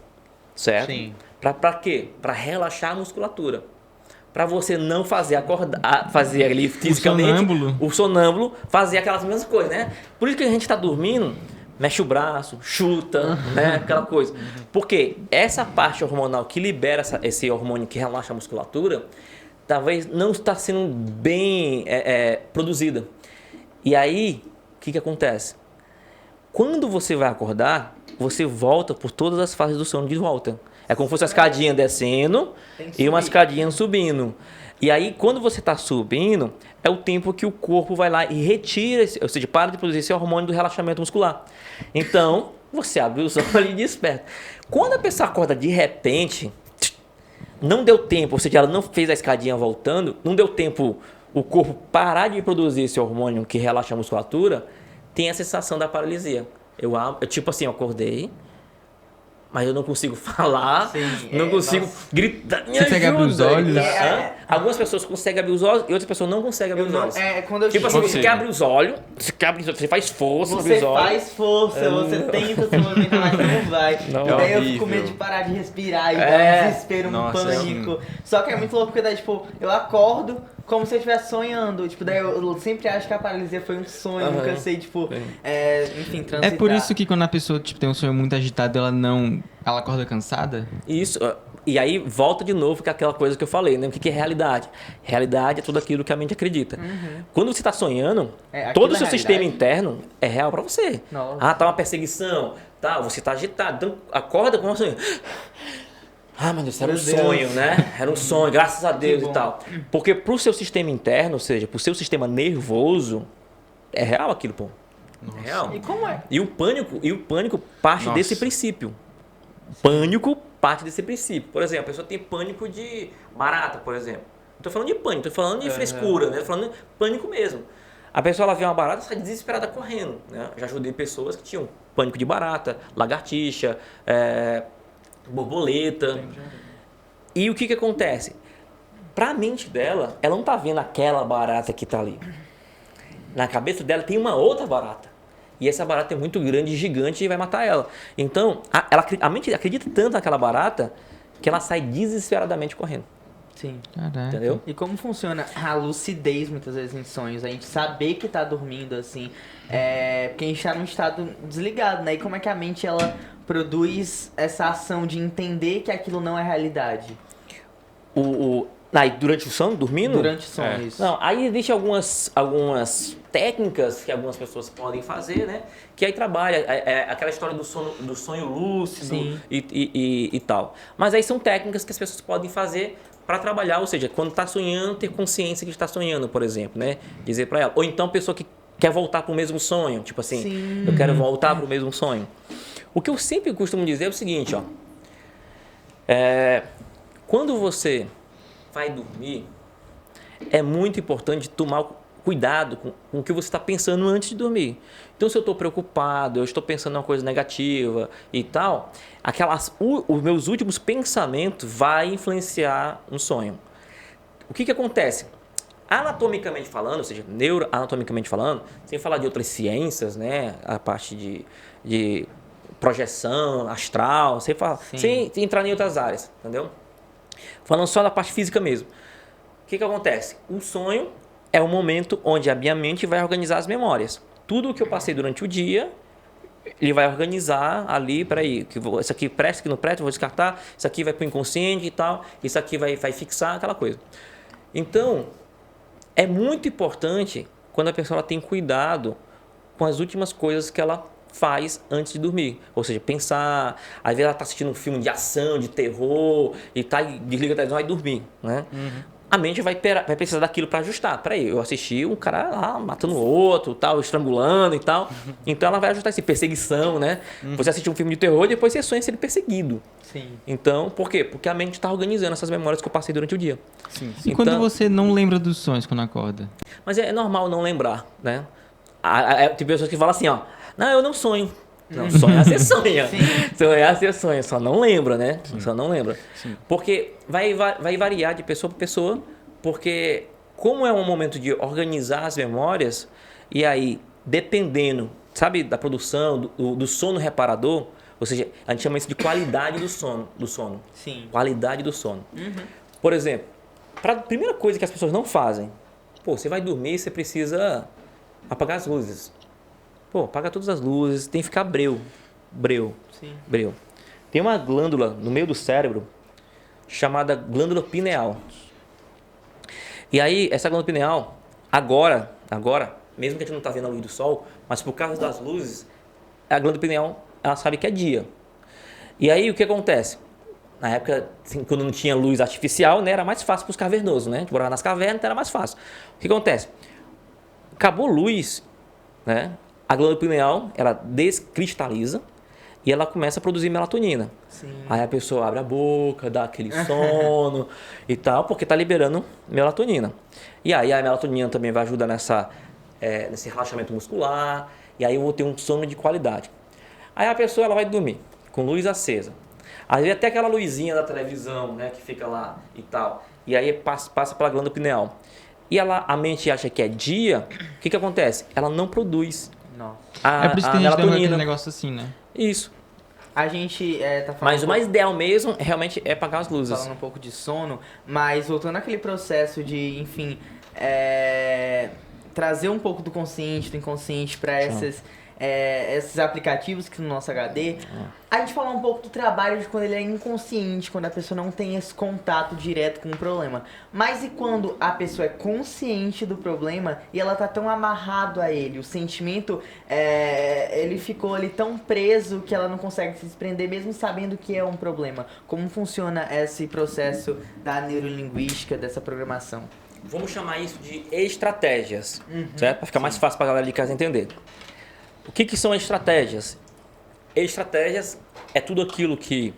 S4: certo?
S1: Sim.
S4: Para quê? Para relaxar a musculatura. Para você não fazer fazer ali fisicamente o sonâmbulo fazer aquelas mesmas coisas, né? Por isso que a gente está dormindo, mexe o braço, chuta, né? Aquela coisa. Porque essa parte hormonal que libera esse hormônio que relaxa a musculatura, talvez não está sendo bem produzida. E aí, o que acontece? Quando você vai acordar, você volta por todas as fases do sono de volta. É como se fosse uma escadinha descendo e uma escadinha subindo. E aí, quando você está subindo, é o tempo que o corpo vai lá e retira, ou seja, para de produzir esse hormônio do relaxamento muscular. Então, você abre os olhos e desperta. Quando a pessoa acorda de repente, não deu tempo, ou seja, ela não fez a escadinha voltando, não deu tempo o corpo parar de produzir esse hormônio que relaxa a musculatura, tem a sensação da paralisia. Eu tipo assim, eu acordei, mas eu não consigo falar, não consigo gritar, me
S3: Você consegue abrir os olhos?
S4: Algumas pessoas conseguem abrir os olhos e outras pessoas não conseguem abrir os olhos.
S1: Quando eu
S4: Tipo assim, você quer abrir os olhos, você faz força,
S1: Você
S4: abrir os olhos.
S1: faz força, você tenta se movimentar, mas não vai.
S4: Não.
S1: E daí
S2: É
S1: eu fico com medo
S2: horrível.
S1: de parar de respirar e dar um desespero, um
S2: Nossa,
S1: pânico. Só que é muito louco porque daí, tipo, eu acordo como se eu estivesse sonhando. Tipo, daí eu sempre acho que a paralisia foi um sonho, nunca sei, tipo, enfim,
S3: É
S1: transitar.
S3: por isso que quando a pessoa tipo, tem um sonho muito agitado, ela acorda cansada?
S4: Isso. E aí volta de novo com aquela coisa que eu falei, né? O que é realidade? Realidade é tudo aquilo que a mente acredita. Quando você está sonhando,
S1: aquilo
S4: todo o
S1: é
S4: seu
S1: realidade.
S4: sistema interno é real para você.
S1: Nossa.
S4: Ah, tá uma perseguição, tá, você tá agitado. Então acorda com um sonho. Ah, meu Deus, era um sonho, né? Era um sonho, graças a Deus
S1: bom.
S4: e tal. Porque pro seu sistema interno, ou seja, pro seu sistema nervoso, é real aquilo, pô. É real.
S1: E como é?
S4: E o pânico parte
S2: Nossa.
S4: desse princípio. Pânico parte desse princípio. Por exemplo, a pessoa tem pânico de barata, por exemplo. Não tô falando de pânico, tô falando de frescura, né? Tô falando de pânico mesmo. A pessoa ela vê uma barata e sai desesperada correndo, né? Já ajudei pessoas que tinham pânico de barata, lagartixa, borboleta. E o que acontece? Pra mente dela, ela não tá vendo aquela barata que tá ali. Na cabeça dela tem uma outra barata. E essa barata é muito grande, gigante e vai matar ela. Então, a mente acredita tanto naquela barata que ela sai desesperadamente correndo.
S1: Sim.
S3: Caraca.
S4: Entendeu?
S1: E como funciona a lucidez muitas vezes em sonhos? A gente saber que tá dormindo, assim, porque a gente tá num estado desligado, né? E como é que a mente, ela produz essa ação de entender que aquilo não é realidade?
S4: Aí, durante o sono, dormindo?
S1: Durante o sono, isso.
S4: Não, aí existem algumas técnicas que algumas pessoas podem fazer, né? Que aí trabalha aquela história do sonho lúcido
S1: Sim.
S4: e tal. Mas aí são técnicas que as pessoas podem fazer para trabalhar, ou seja, quando está sonhando, ter consciência que está sonhando, por exemplo, né? Dizer para ela. Ou então pessoa que quer voltar para o mesmo sonho, tipo assim,
S1: Sim.
S4: eu quero voltar para o mesmo sonho. O que eu sempre costumo dizer é o seguinte, ó. Quando você vai dormir, é muito importante tomar cuidado com o que você está pensando antes de dormir. Então, se eu estou preocupado, eu estou pensando em uma coisa negativa e tal, os meus últimos pensamentos vão influenciar no sonho. O que acontece? Anatomicamente falando, ou seja, neuroanatomicamente falando, sem falar de outras ciências, né, a parte de projeção astral, sem entrar em outras áreas, entendeu? Falando só da parte física mesmo. O que acontece? O sonho é o momento onde a minha mente vai organizar as memórias. Tudo o que eu passei durante o dia ele vai organizar ali, peraí, isso aqui presta, isso aqui não presta, eu vou descartar, isso aqui vai para o inconsciente e tal, isso aqui vai fixar, aquela coisa. Então, é muito importante quando a pessoa ela tem cuidado com as últimas coisas que ela faz antes de dormir. Ou seja, pensar, às vezes ela está assistindo um filme de ação, de terror, e desliga a televisão e vai dormir, né? A mente vai precisar daquilo para ajustar. Peraí, eu assisti um cara lá matando o outro, tal, estrangulando e tal. Então ela vai ajustar esse perseguição, né? Você assiste um filme de terror e depois você sonha sendo perseguido.
S1: Sim.
S4: Então, por quê? Porque a mente está organizando essas memórias que eu passei durante o dia.
S2: Sim.
S3: E quando você não lembra dos sonhos quando acorda?
S4: Mas é normal não lembrar, né? Tem pessoas que falam assim, ó, não, eu não sonho. Não, sonhar você sonha. Sonhar você sonha, só não lembra, né? Só não lembra.
S2: Sim.
S4: Porque vai variar de pessoa para pessoa, porque como é um momento de organizar as memórias, e aí, dependendo, sabe, da produção, do sono reparador, ou seja, a gente chama isso de qualidade do sono.
S1: Sim.
S4: Qualidade do sono. Por exemplo, a primeira coisa que as pessoas não fazem, você vai dormir e você precisa apagar as luzes. Apaga todas as luzes, tem que ficar breu.
S1: Sim.
S4: Tem uma glândula no meio do cérebro chamada glândula pineal. E aí, essa glândula pineal, agora, mesmo que a gente não está vendo a luz do sol, mas por causa das luzes, a glândula pineal, ela sabe que é dia. E aí, o que acontece? Na época, assim, quando não tinha luz artificial, né, era mais fácil para os cavernosos, né? A gente morava nas cavernas, então era mais fácil. O que acontece? Acabou luz, né? A glândula pineal, ela descristaliza e ela começa a produzir melatonina.
S1: Sim.
S4: Aí a pessoa abre a boca, dá aquele sono e tal, porque está liberando melatonina. E aí a melatonina também vai ajudar nesse relaxamento muscular, e aí eu vou ter um sono de qualidade. Aí a pessoa ela vai dormir com luz acesa. Às vezes até aquela luzinha da televisão, né, que fica lá e tal. E aí passa pela glândula pineal. E a mente acha que é dia, o que acontece? Ela não produz
S1: Nossa.
S3: É por isso que tem gente dando aquele
S4: melatonina.
S3: negócio assim, né?
S4: Isso.
S1: A gente tá falando.
S4: Mas o mais ideal mesmo realmente é apagar as luzes.
S1: Falando um pouco de sono, mas voltando àquele processo de, enfim, trazer um pouco do consciente, do inconsciente para esses aplicativos que no nosso HD, a gente falar um pouco do trabalho de quando ele é inconsciente, quando a pessoa não tem esse contato direto com o problema. Mas e quando a pessoa é consciente do problema e ela tá tão amarrado a ele, o sentimento, ele ficou ali tão preso que ela não consegue se desprender mesmo sabendo que é um problema. Como funciona esse processo da neurolinguística, dessa programação?
S4: Vamos chamar isso de estratégias, certo? Para ficar mais fácil para a galera de casa entender. O que são estratégias? Estratégias é tudo aquilo que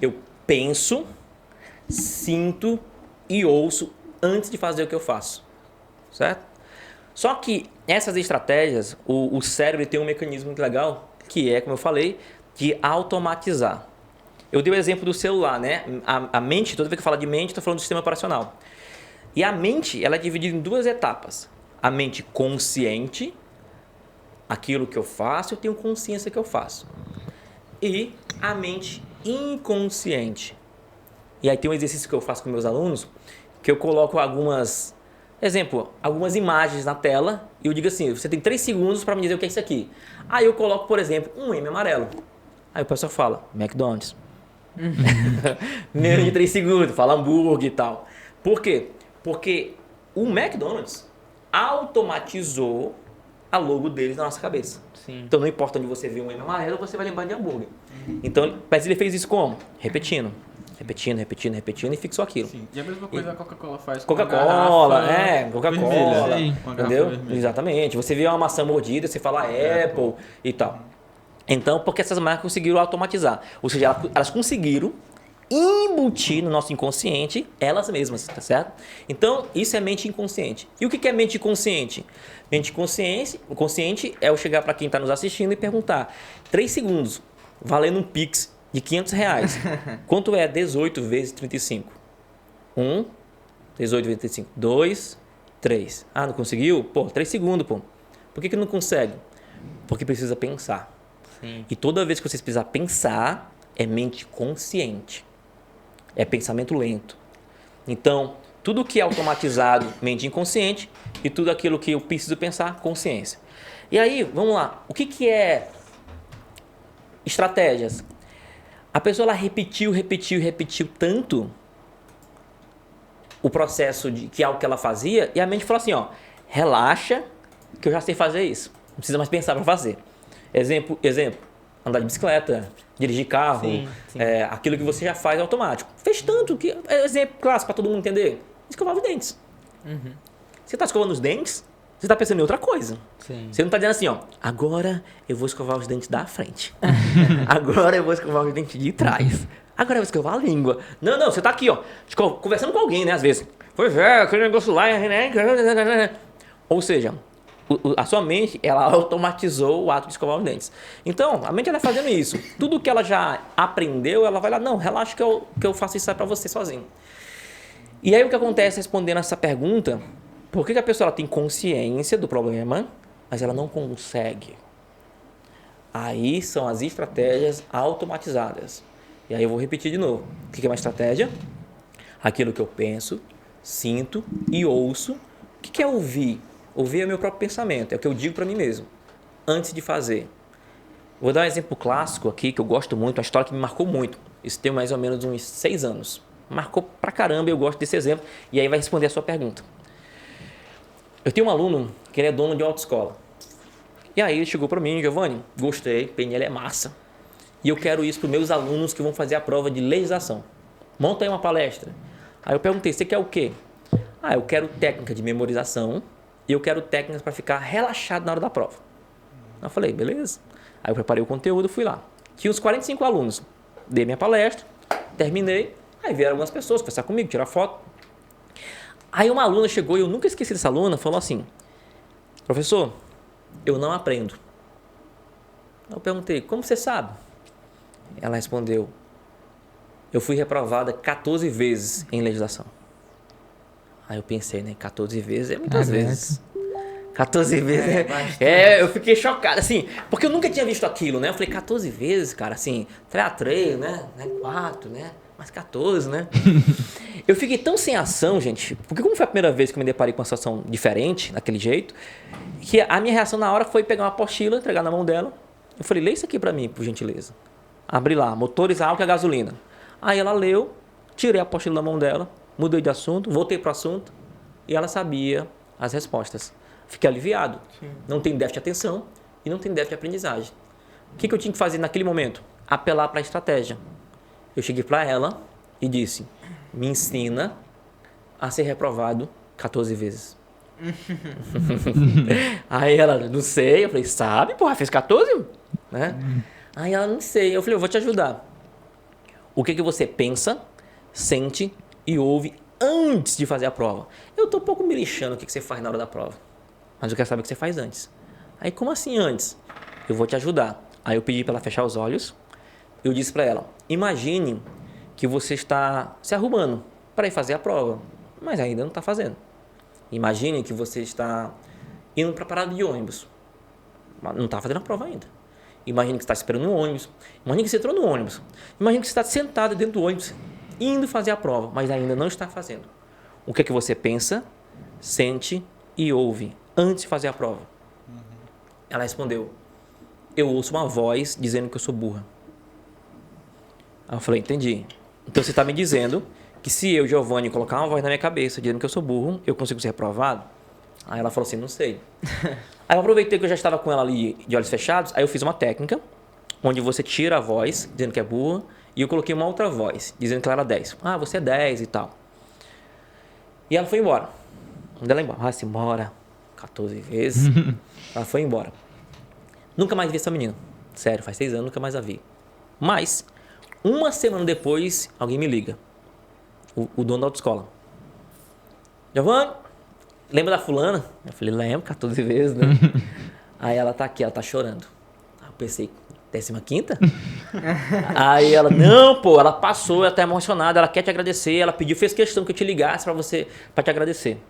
S4: eu penso, sinto e ouço antes de fazer o que eu faço, certo? Só que essas estratégias, o cérebro tem um mecanismo muito legal, que é, como eu falei, de automatizar. Eu dei o exemplo do celular, né? A mente, toda vez que eu falo de mente, estou falando do sistema operacional. E a mente, ela é dividida em duas etapas. A mente consciente, aquilo que eu faço, eu tenho consciência que eu faço. E a mente inconsciente. E aí tem um exercício que eu faço com meus alunos, que eu coloco algumas imagens na tela e eu digo assim, você tem 3 segundos para me dizer o que é isso aqui. Aí eu coloco, por exemplo, um M amarelo. Aí o pessoal fala, McDonald's. Menos de 3 segundos, fala hambúrguer e tal. Por quê? Porque o McDonald's automatizou a logo deles na nossa cabeça.
S1: Sim.
S4: Então não importa onde você vê um M amarelo, você vai lembrar de hambúrguer. Então, mas ele fez isso como? Repetindo e fixou aquilo.
S2: Sim. E a mesma coisa a Coca-Cola faz
S4: Coca-Cola,
S2: Coca-Cola,
S4: entendeu? Exatamente. Você vê uma maçã mordida, você fala Apple e tal. Então, porque essas marcas conseguiram automatizar. Ou seja, elas conseguiram embutir no nosso inconsciente elas mesmas, tá certo? Então, isso é mente inconsciente. E o que é mente consciente? Mente consciente é eu chegar para quem está nos assistindo e perguntar, 3 segundos, valendo um Pix de R$500. Quanto é 18 vezes 35? 1, 18 vezes 35, 2, 3. Ah, não conseguiu? 3 segundos, pô. Por que não consegue? Porque precisa pensar.
S1: Sim.
S4: E toda vez que você precisar pensar, é mente consciente. É pensamento lento. Então, tudo que é automatizado, mente inconsciente, e tudo aquilo que eu preciso pensar, consciência. E aí, vamos lá. O que é Estratégias. A pessoa ela repetiu tanto o processo de que é algo que ela fazia e a mente falou assim, ó, relaxa que eu já sei fazer isso. Não precisa mais pensar para fazer. Exemplo, andar de bicicleta, dirigir carro,
S1: Sim.
S4: aquilo que você já faz é automático. Fez tanto que, exemplo clássico para todo mundo entender, escovar os dentes. Você está escovando os dentes, você está pensando em outra coisa.
S1: Sim.
S4: Você não está dizendo assim, ó, agora eu vou escovar os dentes da frente. Agora eu vou escovar os dentes de trás. Agora eu vou escovar a língua. Não, você está aqui, ó, conversando com alguém, né, às vezes. Pois é, aquele negócio lá, né? Ou seja, a sua mente, ela automatizou o ato de escovar os dentes. Então, a mente ela vai fazendo isso. Tudo que ela já aprendeu, ela vai lá, não, relaxa que eu faço isso para você sozinho. E aí o que acontece respondendo essa pergunta, por que a pessoa ela tem consciência do problema, mas ela não consegue? Aí são as estratégias automatizadas. E aí eu vou repetir de novo. O que é uma estratégia? Aquilo que eu penso, sinto e ouço. O que é ouvir? Ouvir é o meu próprio pensamento, é o que eu digo para mim mesmo, antes de fazer. Vou dar um exemplo clássico aqui, que eu gosto muito, uma história que me marcou muito. Isso tem mais ou menos uns 6 anos. Marcou pra caramba, eu gosto desse exemplo, e aí vai responder a sua pergunta. Eu tenho um aluno que ele é dono de autoescola. E aí ele chegou para mim, Giovanni, gostei, PNL é massa. E eu quero isso para os meus alunos que vão fazer a prova de legislação. Monta aí uma palestra. Aí eu perguntei, você quer o quê? Eu quero técnica de memorização e eu quero técnicas para ficar relaxado na hora da prova. Eu falei, beleza. Aí eu preparei o conteúdo, fui lá. Tinha uns 45 alunos. Dei minha palestra, terminei. Aí vieram algumas pessoas conversar comigo, tirar foto. Aí uma aluna chegou, e eu nunca esqueci dessa aluna, falou assim, professor, eu não aprendo. Eu perguntei, como você sabe? Ela respondeu, eu fui reprovada 14 vezes em legislação. Aí eu pensei, né, 14 vezes é muitas vezes. 14 vezes eu fiquei chocado, assim, porque eu nunca tinha visto aquilo, né? Eu falei, 14 vezes, cara, assim, 3, né? 4, né? Mais 14, né? Eu fiquei tão sem ação, gente, porque como foi a primeira vez que eu me deparei com uma situação diferente, daquele jeito, que a minha reação na hora foi pegar uma apostila, entregar na mão dela. Eu falei, lê isso aqui pra mim, por gentileza. Abri lá, motores a álcool e a gasolina. Aí ela leu, tirei a apostila da mão dela, mudei de assunto, voltei pro assunto e ela sabia as respostas. Fiquei aliviado. Sim. Não tem déficit de atenção e não tem déficit de aprendizagem. O que eu tinha que fazer naquele momento? Apelar para a estratégia. Eu cheguei para ela e disse, me ensina a ser reprovado 14 vezes. Aí ela, não sei. Eu falei, sabe, porra, fez 14? Né? Aí ela, não sei. Eu falei, eu vou te ajudar. O que você pensa, sente e ouve antes de fazer a prova? Eu tô um pouco me lixando o que você faz na hora da prova. Mas eu quero saber o que você faz antes. Aí, como assim antes? Eu vou te ajudar. Aí eu pedi para ela fechar os olhos. Eu disse para ela, imagine que você está se arrumando para ir fazer a prova, mas ainda não está fazendo. Imagine que você está indo para a parada de ônibus, mas não está fazendo a prova ainda. Imagine que você está esperando um ônibus. Imagine que você entrou no ônibus. Imagine que você está sentado dentro do ônibus, indo fazer a prova, mas ainda não está fazendo. O que é que você pensa, sente e ouve antes de fazer a prova? Ela respondeu, eu ouço uma voz dizendo que eu sou burra. Aí eu falei, entendi. Então você está me dizendo que se eu, Giovanni, colocar uma voz na minha cabeça dizendo que eu sou burro, eu consigo ser reprovado? Aí ela falou assim, não sei. Aí eu aproveitei que eu já estava com ela ali de olhos fechados, aí eu fiz uma técnica onde você tira a voz dizendo que é burra e eu coloquei uma outra voz dizendo que ela era 10. Ah, você é 10 e tal. E ela foi embora. Mandei ela embora. Ah, se embora 14 vezes. Ela foi embora. Nunca mais vi essa menina. Sério, faz 6 anos, nunca mais a vi. Mas, uma semana depois, alguém me liga. O dono da autoescola. Giovanni, lembra da fulana? Eu falei, lembro, 14 vezes, né? Aí ela tá aqui, ela tá chorando. Aí eu pensei, 15ª? Aí ela, não, pô, ela passou, ela tá emocionada, ela quer te agradecer, ela pediu, fez questão que eu te ligasse pra te agradecer.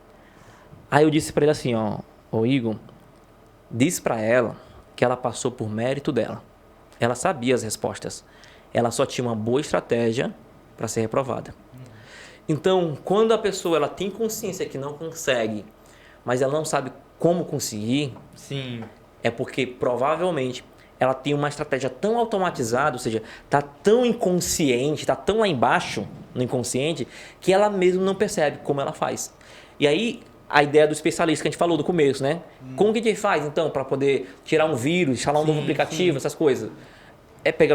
S4: Aí eu disse pra ele assim, ô Igor, diz pra ela que ela passou por mérito dela. Ela sabia as respostas. Ela só tinha uma boa estratégia para ser reprovada. Então, quando a pessoa ela tem consciência que não consegue, mas ela não sabe como conseguir,
S1: sim,
S4: é porque provavelmente ela tem uma estratégia tão automatizada, ou seja, está tão inconsciente, está tão lá embaixo no inconsciente, que ela mesmo não percebe como ela faz. E aí, a ideia do especialista que a gente falou do começo, né? Como que a gente faz, então, para poder tirar um vírus, instalar um novo aplicativo, essas coisas?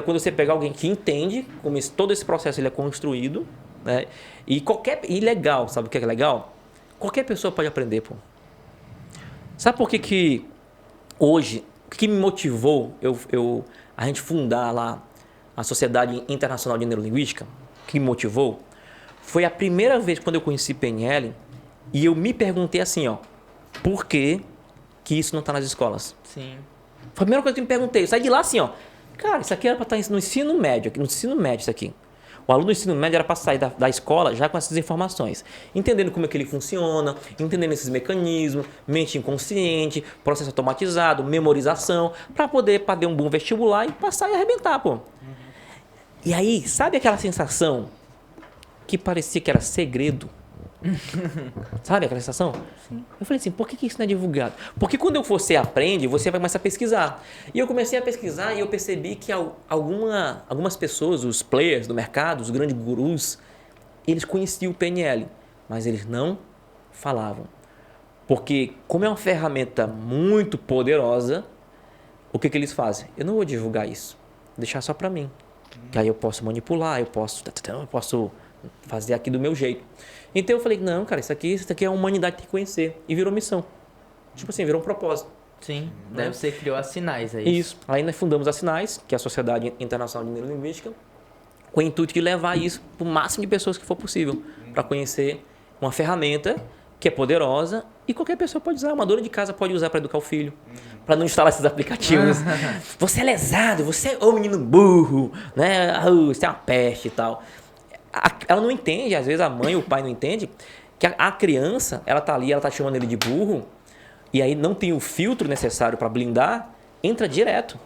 S4: Quando você pega alguém que entende como todo esse processo ele é construído, né? E legal, sabe o que é legal? Qualquer pessoa pode aprender, pô. Sabe por que hoje, o que me motivou a gente fundar lá a Sociedade Internacional de Neurolinguística, que me motivou, foi a primeira vez quando eu conheci PNL e eu me perguntei assim, ó, por que isso não está nas escolas?
S1: Sim.
S4: Foi a primeira coisa que eu me perguntei. Eu saí de lá assim, ó, cara, isso aqui era para estar no ensino médio isso aqui. O aluno do ensino médio era para sair da escola já com essas informações, entendendo como é que ele funciona, entendendo esses mecanismos, mente inconsciente, processo automatizado, memorização, para poder fazer um bom vestibular e passar e arrebentar, pô. E aí, sabe aquela sensação que parecia que era segredo? Sabe aquela sensação? Sim. Eu falei assim, por que isso não é divulgado? Porque quando você aprende, você vai começar a pesquisar. E eu comecei a pesquisar e eu percebi que algumas pessoas, os players do mercado, os grandes gurus, eles conheciam o PNL, mas eles não falavam. Porque como é uma ferramenta muito poderosa, o que eles fazem? Eu não vou divulgar isso, vou deixar só para mim. Que aí eu posso manipular, eu posso fazer aqui do meu jeito. Então eu falei, não, cara, isso aqui a humanidade tem que conhecer. E virou missão. Tipo assim, virou um propósito.
S1: Sim, daí você criou a Sinais, é isso?
S4: Isso. Aí nós fundamos a Sinais, que é a Sociedade Internacional de Neurolinguística, com o intuito de levar isso para o máximo de pessoas que for possível, para conhecer uma ferramenta que é poderosa e qualquer pessoa pode usar. Uma dona de casa pode usar para educar o filho, para não instalar esses aplicativos. Você é lesado, você é um menino burro, né? Você é uma peste e tal. Ela não entende, às vezes a mãe ou o pai não entende, que a criança, ela tá ali, ela tá chamando ele de burro, e aí não tem o filtro necessário para blindar, entra direto.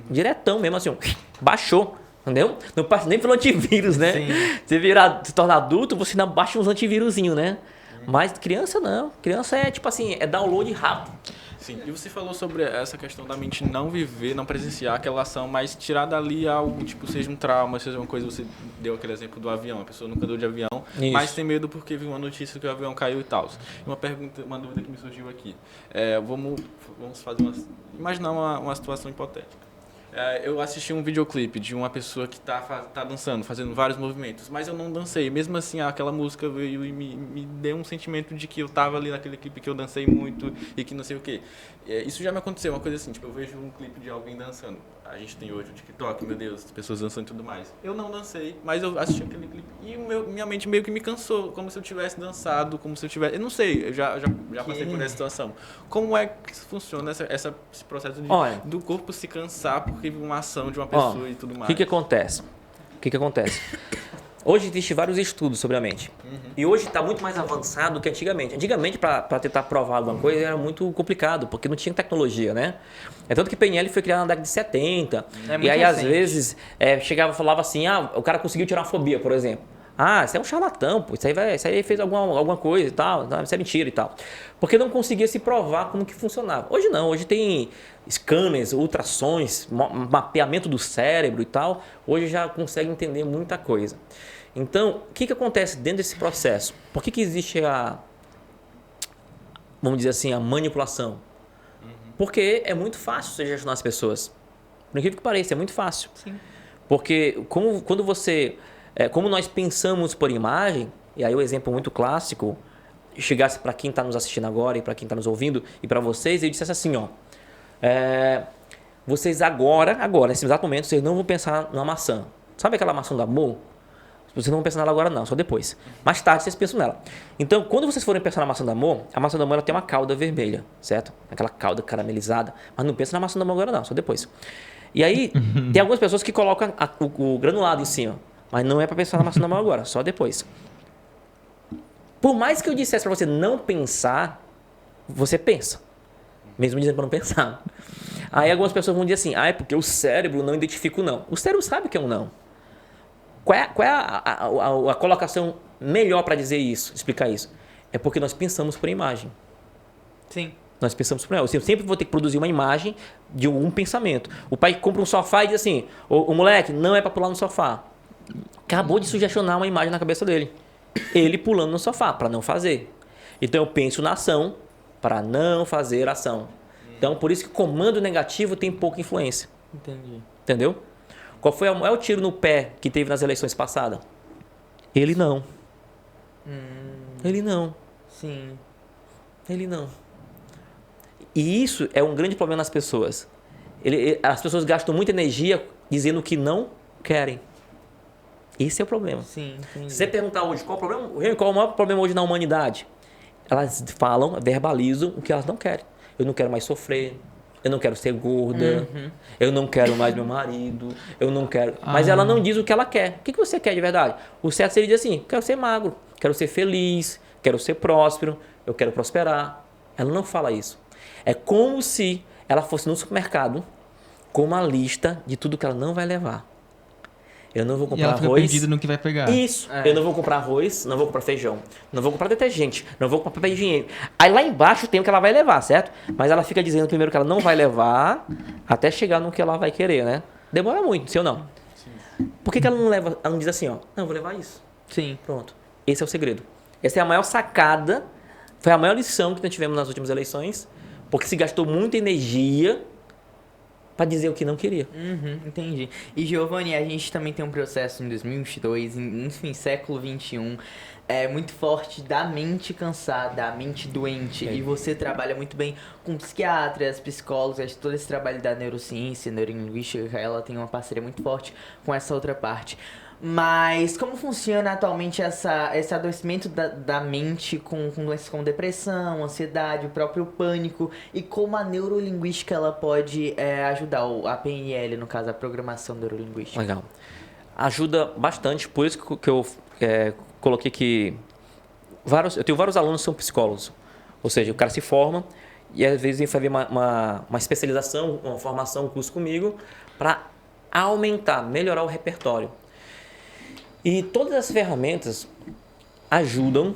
S4: Diretão mesmo, assim, baixou. Entendeu? Não passa nem pelo antivírus, né?
S1: Sim.
S4: Você se torna adulto, você ainda baixa uns antivírusinhos, né? Mas criança não. Criança é tipo assim, é download rápido.
S2: Sim, e você falou sobre essa questão da mente não viver, não presenciar aquela ação, mas tirar dali algo, tipo, seja um trauma, seja uma coisa, você deu aquele exemplo do avião, a pessoa nunca andou de avião,
S4: Isso.
S2: mas tem medo porque viu uma notícia que o avião caiu e tal. Uma dúvida que me surgiu aqui. Vamos fazer imaginar uma situação hipotética. Eu assisti um videoclipe de uma pessoa que tá dançando, fazendo vários movimentos, mas eu não dancei. Mesmo assim, aquela música veio e me deu um sentimento de que eu tava ali naquele clipe, que eu dancei muito e que não sei o quê. Isso já me aconteceu, uma coisa assim, tipo, eu vejo um clipe de alguém dançando. A gente tem hoje o TikTok, meu Deus, as pessoas dançando e tudo mais. Eu não dancei, mas eu assisti aquele clipe e minha mente meio que me cansou, como se eu tivesse dançado, como se eu tivesse... Eu não sei, eu já passei por essa situação. Como é que funciona esse processo do corpo se cansar porque viu uma ação de uma pessoa e tudo mais?
S4: O que acontece? Hoje existem vários estudos sobre a mente. E hoje está muito mais avançado do que antigamente. Antigamente, para tentar provar alguma coisa, era muito complicado, porque não tinha tecnologia, né? É tanto que PNL foi criado na década de 70. E aí, às vezes, chegava e falava assim, o cara conseguiu tirar uma fobia, por exemplo. Isso é um charlatão, pô. Isso aí fez alguma coisa e tal. Isso é mentira e tal. Porque não conseguia se provar como que funcionava. Hoje não. Hoje tem scanners, ultrassons, mapeamento do cérebro e tal. Hoje já consegue entender muita coisa. Então, o que acontece dentro desse processo? Por que existe vamos dizer assim, a manipulação? Porque é muito fácil você gestionar as pessoas. Por incrível que pareça, é muito fácil. Sim. Porque como nós pensamos por imagem, e aí o exemplo muito clássico, chegasse para quem está nos assistindo agora e para quem está nos ouvindo e para vocês, eu dissesse assim, vocês agora, nesse exato momento, vocês não vão pensar numa maçã. Sabe aquela maçã do amor? Vocês não vão pensar nela agora não, só depois. Mais tarde vocês pensam nela. Então, quando vocês forem pensar na maçã do amor, a maçã do amor ela tem uma cauda vermelha, certo? Aquela cauda caramelizada. Mas não pensa na maçã do amor agora não, só depois. E aí, tem algumas pessoas que colocam o granulado em cima. Mas não é para pensar na maçã do amor agora, só depois. Por mais que eu dissesse para você não pensar, você pensa. Mesmo dizendo para não pensar. Aí algumas pessoas vão dizer assim, é porque o cérebro não identifica o não. O cérebro sabe que é um não. Qual é a colocação melhor para dizer isso, explicar isso? É porque nós pensamos por imagem.
S1: Sim.
S4: Nós pensamos por ela. Eu sempre vou ter que produzir uma imagem de um pensamento. O pai compra um sofá e diz assim, o moleque, não é para pular no sofá. Acabou de sugestionar uma imagem na cabeça dele. Ele pulando no sofá, para não fazer. Então eu penso na ação, para não fazer a ação. Então por isso que comando negativo tem pouca influência.
S3: Entendi.
S4: Entendeu? Qual foi o maior tiro no pé que teve nas eleições passadas? Ele não. Ele não.
S1: Sim.
S4: Ele não. E isso é um grande problema nas pessoas. As pessoas gastam muita energia dizendo que não querem. Esse é o problema.
S1: Sim, entendi.
S4: Se você perguntar hoje qual é o maior problema hoje na humanidade, elas falam, verbalizam o que elas não querem. Eu não quero mais sofrer, eu não quero ser gorda, eu não quero mais meu marido, eu não quero... Mas ela não diz o que ela quer. O que você quer de verdade? O certo seria dizer assim, quero ser magro, quero ser feliz, quero ser próspero, eu quero prosperar. Ela não fala isso. É como se ela fosse no supermercado com uma lista de tudo que ela não vai levar. Eu não vou
S3: E
S4: comprar
S3: ela fica
S4: arroz.
S3: perdida no que vai pegar.
S4: Isso. Eu não vou comprar arroz, não vou comprar feijão, não vou comprar detergente, não vou comprar papel higiênico. Aí lá embaixo tem o que ela vai levar, certo? Mas ela fica dizendo primeiro que ela não vai levar até chegar no que ela vai querer, né? Demora muito, sim ou não? Sim. Por que ela não leva? Ela não diz assim, ó, não, eu vou levar isso.
S1: Sim.
S4: Pronto. Esse é o segredo. Essa é a maior sacada, foi a maior lição que nós tivemos nas últimas eleições, porque se gastou muita energia para dizer o que não queria.
S1: Entendi. E Giovanni, a gente também tem um processo em 2022, enfim, século 21, muito forte da mente cansada, da mente doente. E você trabalha muito bem com psiquiatras, psicólogos, todo esse trabalho da neurociência, neurolinguística, ela tem uma parceria muito forte com essa outra parte. Mas como funciona atualmente esse adoecimento da mente com doenças como depressão, ansiedade, o próprio pânico, e como a neurolinguística ela pode ajudar, a PNL, no caso, a programação neurolinguística?
S4: Legal. Ajuda bastante, por isso que eu coloquei que eu tenho vários alunos que são psicólogos. Ou seja, o cara se forma e às vezes vem fazer uma especialização, uma formação, um curso comigo para aumentar, melhorar o repertório. E todas as ferramentas ajudam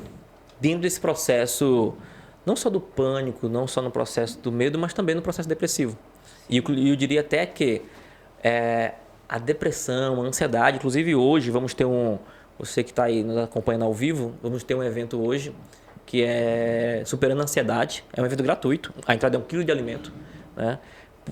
S4: dentro desse processo, não só do pânico, não só no processo do medo, mas também no processo depressivo. E eu diria até que a depressão, a ansiedade, inclusive hoje vamos ter você que está aí nos acompanhando ao vivo, vamos ter um evento hoje que é Superando a Ansiedade, é um evento gratuito, a entrada é 1 quilo de alimento, né?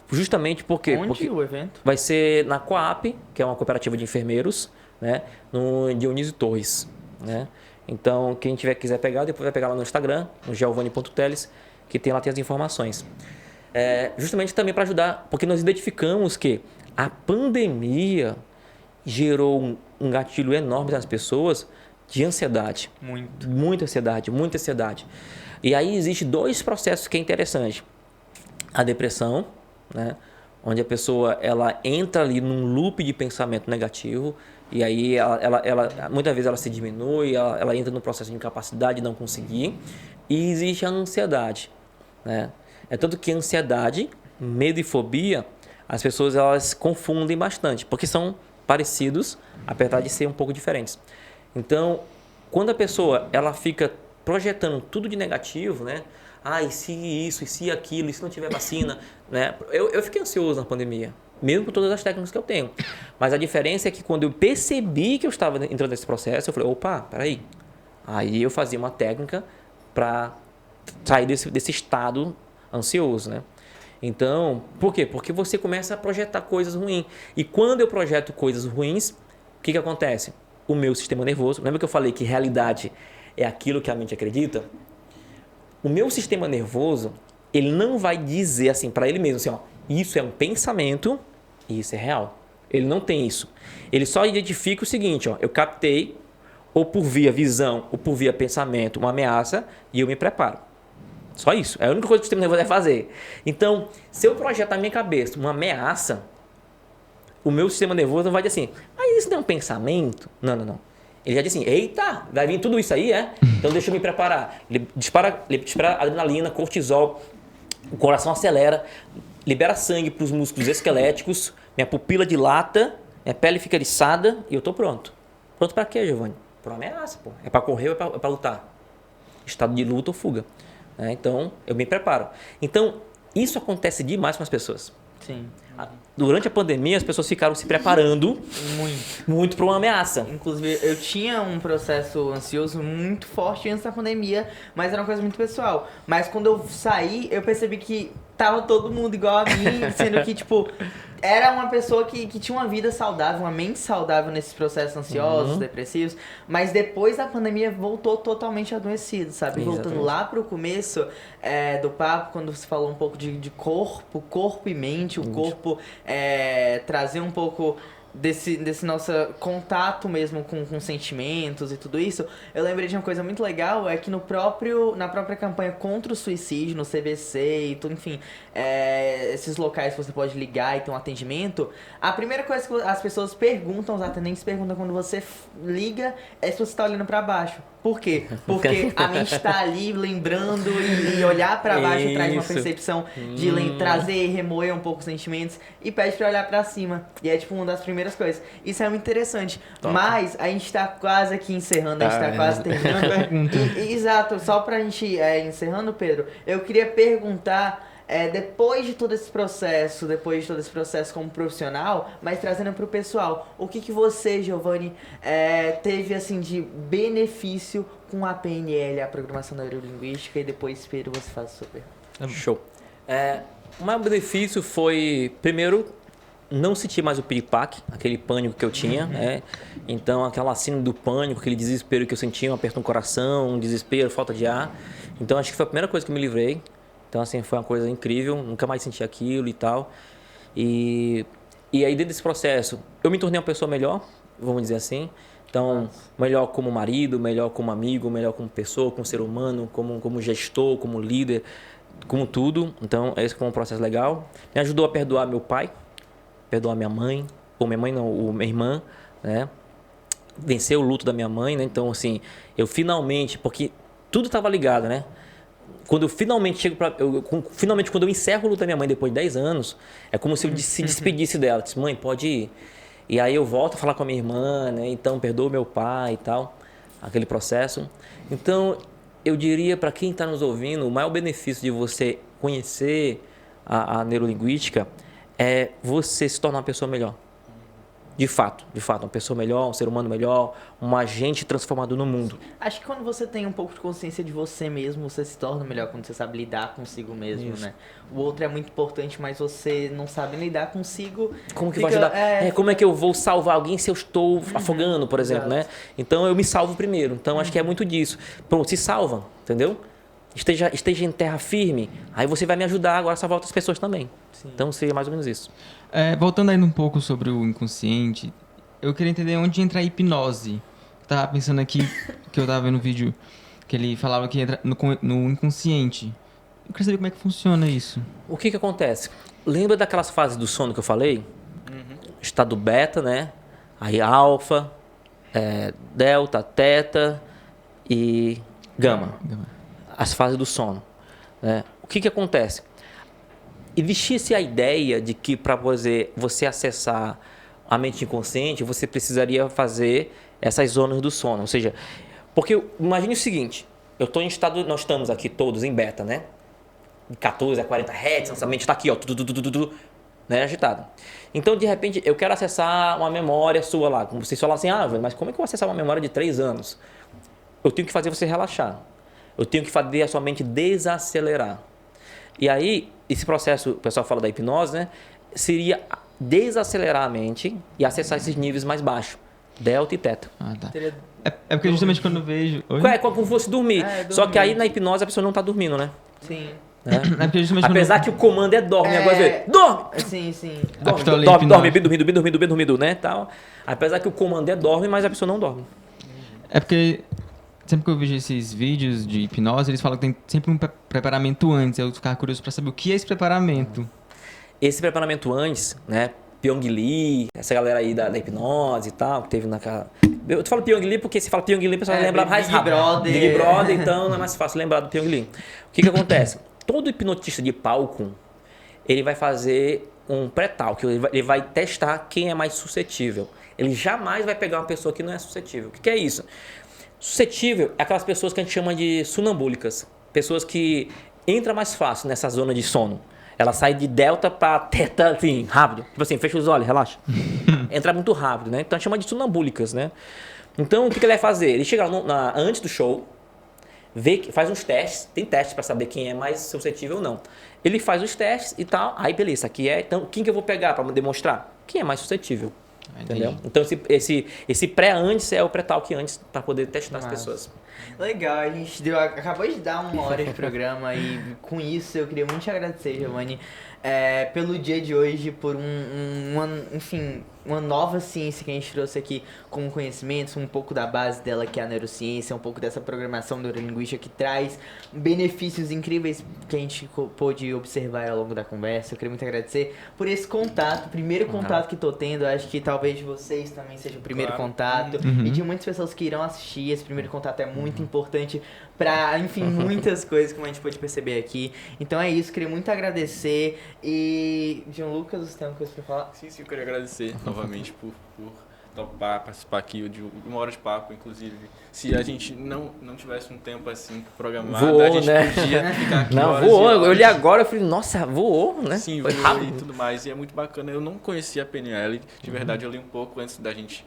S4: Justamente porque
S1: o evento?
S4: Vai ser na Coap, que é uma cooperativa de enfermeiros, né, no Dionísio Torres, né? Então, quem quiser pegar, depois vai pegar lá no Instagram, no giovanni.teles, que tem lá as informações. Justamente também para ajudar, porque nós identificamos que a pandemia gerou um gatilho enorme nas pessoas de ansiedade. Muita ansiedade. E aí existe 2 processos que é interessante. A depressão, né, onde a pessoa ela entra ali num loop de pensamento negativo, e aí muitas vezes ela se diminui, ela entra no processo de incapacidade de não conseguir. E existe a ansiedade, né? É tanto que ansiedade, medo e fobia, as pessoas elas confundem bastante, porque são parecidos, apesar de ser um pouco diferentes. Então, quando a pessoa ela fica projetando tudo de negativo, né? E se isso, e se aquilo, e se não tiver vacina, né? Eu fiquei ansioso na pandemia, mesmo com todas as técnicas que eu tenho. Mas a diferença é que quando eu percebi que eu estava entrando nesse processo, eu falei, opa, peraí. Aí eu fazia uma técnica para sair desse estado ansioso, né? Então, por quê? Porque você começa a projetar coisas ruins. E quando eu projeto coisas ruins, o que acontece? O meu sistema nervoso, lembra que eu falei que realidade é aquilo que a mente acredita? O meu sistema nervoso, ele não vai dizer assim para ele mesmo, assim, ó, isso é um pensamento e isso é real. Ele não tem isso. Ele só identifica o seguinte, ó, eu captei, ou por via visão, ou por via pensamento, uma ameaça e eu me preparo. Só isso. É a única coisa que o sistema nervoso vai fazer. Então, se eu projetar na minha cabeça uma ameaça, o meu sistema nervoso vai dizer assim, mas isso não é um pensamento? Não. Ele já diz assim, eita, vai vir tudo isso aí, Então deixa eu me preparar. Ele dispara adrenalina, cortisol, o coração acelera, libera sangue para os músculos esqueléticos, minha pupila dilata, minha pele fica eriçada e eu estou pronto. Pronto para quê, Giovanni? Para uma ameaça, pô. É para correr ou é para lutar? Estado de luta ou fuga. né? Então, eu me preparo. Então, isso acontece demais com as pessoas.
S1: Sim.
S4: Durante a pandemia, as pessoas ficaram se preparando muito para uma ameaça.
S1: Inclusive, eu tinha um processo ansioso muito forte antes da pandemia, mas era uma coisa muito pessoal. Mas quando eu saí, eu percebi que tava todo mundo igual a mim, sendo que, tipo, era uma pessoa que tinha uma vida saudável, uma mente saudável nesses processos ansiosos, depressivos, mas depois da pandemia voltou totalmente adoecido, sabe?
S4: Exatamente.
S1: Voltando lá pro começo do papo, quando você falou um pouco de corpo e mente, o corpo trazer um pouco desse nosso contato mesmo com sentimentos e tudo isso, eu lembrei de uma coisa muito legal, é que na própria campanha contra o suicídio, no CVC e tudo, enfim, esses locais que você pode ligar e ter um atendimento, a primeira coisa que as pessoas perguntam, os atendentes perguntam quando você liga, é se você está olhando para baixo. Por quê? Porque a mente tá ali lembrando e olhar pra baixo traz uma
S4: Isso.
S1: percepção de trazer e remoer um pouco os sentimentos e pede pra olhar pra cima. E é tipo uma das primeiras coisas. Isso é muito interessante.
S4: Top.
S1: Mas a gente tá quase aqui encerrando, a gente tá quase terminando.
S3: Pergunta.
S1: Exato, só pra gente encerrando, Pedro, eu queria perguntar. Depois de todo esse processo como profissional, mas trazendo pro pessoal, o que você, Giovanni, teve assim de benefício com a PNL, a Programação Neurolinguística, e depois, Pedro, você faz a sua pergunta.
S4: Show. O maior benefício foi, primeiro, não sentir mais o piripaque, aquele pânico que eu tinha, né? Então, aquela síndrome do pânico, aquele desespero que eu sentia, um aperto no coração, um desespero, falta de ar. Então, acho que foi a primeira coisa que eu me livrei. Então, assim, foi uma coisa incrível, nunca mais senti aquilo e tal. E aí, dentro desse processo, eu me tornei uma pessoa melhor, vamos dizer assim. Então, melhor como marido, melhor como amigo, melhor como pessoa, como ser humano, como gestor, como líder, como tudo. Então, esse foi um processo legal. Me ajudou a perdoar meu pai, perdoar minha mãe, ou minha mãe não, minha irmã, né? Vencer o luto da minha mãe, né? Então, assim, eu finalmente, porque tudo estava ligado, né? Quando eu finalmente chego finalmente quando eu encerro o luto da minha mãe depois de 10 anos, é como se eu se despedisse dela. Disse, mãe, pode ir. E aí eu volto a falar com a minha irmã, né? Então, perdoa meu pai e tal, aquele processo. Então, eu diria para quem está nos ouvindo, o maior benefício de você conhecer a neurolinguística é você se tornar uma pessoa melhor. De fato, uma pessoa melhor, um ser humano melhor, um agente transformador no mundo.
S1: Acho que quando você tem um pouco de consciência de você mesmo, você se torna melhor quando você sabe lidar consigo mesmo, né? O outro é muito importante, mas você não sabe lidar consigo.
S4: Como que vai ajudar? Como é que eu vou salvar alguém se eu estou afogando, por exemplo, né? Então eu me salvo primeiro. Então acho que é muito disso. Pronto, se salva, entendeu? Esteja em terra firme, aí você vai me ajudar agora a salvar outras pessoas também. Sim. Então seria mais ou menos isso.
S3: Voltando ainda um pouco sobre o inconsciente, eu queria entender onde entra a hipnose. Eu tava pensando aqui, que eu tava vendo um vídeo, que ele falava que entra no inconsciente. Eu queria saber como é que funciona isso.
S4: O que acontece? Lembra daquelas fases do sono que eu falei? Estado beta, né? Aí alfa, delta, teta e gama. As fases do sono, né? O que acontece? Existisse a ideia de que para você acessar a mente inconsciente, você precisaria fazer essas zonas do sono. Ou seja, porque imagine o seguinte, nós estamos aqui todos em beta, né? De 14 a 40 Hz, nossa mente está aqui, ó, né, agitado. Então, de repente, eu quero acessar uma memória sua lá. Como vocês falam assim, mas como é que eu vou acessar uma memória de 3 anos? Eu tenho que fazer você relaxar. Eu tenho que fazer a sua mente desacelerar. E aí, esse processo, o pessoal fala da hipnose, né? Seria desacelerar a mente e acessar esses níveis mais baixos, delta e teta.
S3: Ah, tá. É porque justamente quando eu vejo... Oi?
S4: É como se fosse dormir. Só que aí na hipnose a pessoa não está dormindo, né?
S1: Sim.
S3: É porque justamente
S4: apesar que o comando é dorme, agora vê, dorme!
S1: Sim.
S4: Dorme, né? Tal. Apesar que o comando é dorme, mas a pessoa não dorme.
S3: É porque sempre que eu vejo esses vídeos de hipnose, eles falam que tem sempre um preparamento antes. Eu ficava curioso para saber o que é esse preparamento.
S4: Esse preparamento antes, né? Pyong Lee, essa galera aí da hipnose e tal, que teve naquela... Eu te falo Pyong Lee porque se fala Pyong Lee, o pessoal vai lembrar mais rápido. Big Brother, então não é mais fácil lembrar do Pyong Lee. O que acontece? Todo hipnotista de palco, ele vai fazer um pré-talk, ele vai testar quem é mais suscetível. Ele jamais vai pegar uma pessoa que não é suscetível. O que é isso? Suscetível é aquelas pessoas que a gente chama de sonambúlicas. pessoas que entram mais fácil nessa zona de sono. Ela sai de delta para teta, assim, rápido. Tipo assim, fecha os olhos, relaxa. Entra muito rápido, né? Então a gente chama de sonambúlicas, né? Então o que ele vai fazer? Ele chega antes do show, faz uns testes, tem testes para saber quem é mais suscetível ou não. Ele faz os testes e tal, aí beleza, aqui é, então quem que eu vou pegar para demonstrar? Quem é mais suscetível, entendeu? Então esse pré-antes é o pré-talk antes para poder testar as pessoas.
S1: Legal, a gente acabou de dar 1 hora de programa e com isso eu queria muito te agradecer, Giovanni, pelo dia de hoje, por uma nova ciência que a gente trouxe aqui com conhecimentos, um pouco da base dela que é a neurociência, um pouco dessa programação neurolinguística que traz benefícios incríveis que a gente pôde observar ao longo da conversa. Eu queria muito agradecer por esse contato, primeiro contato que tô tendo, acho que talvez de vocês também seja o primeiro contato, e de muitas pessoas que irão assistir. Esse primeiro contato é muito importante pra, enfim, muitas coisas como a gente pôde perceber aqui. Então é isso, queria muito agradecer. E, João Lucas, você tem alguma coisa pra falar?
S2: Sim, eu queria agradecer novamente por topar participar aqui de 1 hora de papo. Inclusive, se a gente não tivesse um tempo assim programado,
S4: voou,
S2: a gente
S4: né?
S2: podia ficar aqui
S4: Não,
S2: horas
S4: voou.
S2: e horas.
S4: Eu olhei agora e falei, nossa, voou, né?
S2: Sim,
S4: foi
S2: voou
S4: rápido.
S2: e tudo mais. E é muito bacana. Eu não conhecia a PNL. De verdade, eu li um pouco antes da gente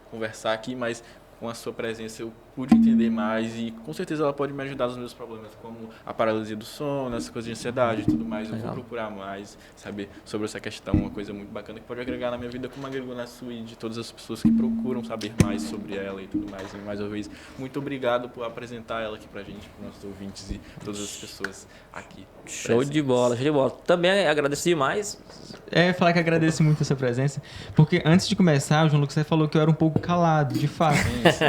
S2: conversar aqui, mas com a sua presença eu pude entender mais e com certeza ela pode me ajudar nos meus problemas, como a paralisia do sono, as coisas de ansiedade e tudo mais. Eu vou procurar mais, saber sobre essa questão, uma coisa muito bacana que pode agregar na minha vida, como agregou na sua e de todas as pessoas que procuram saber mais sobre ela e tudo mais. E mais uma vez, muito obrigado por apresentar ela aqui pra gente, para nossos ouvintes e todas as pessoas aqui.
S4: Show de bola, show de bola. Também agradeço demais.
S3: Falar que agradeço muito a sua presença, porque antes de começar, o João Lucas falou que eu era um pouco calado, de fato.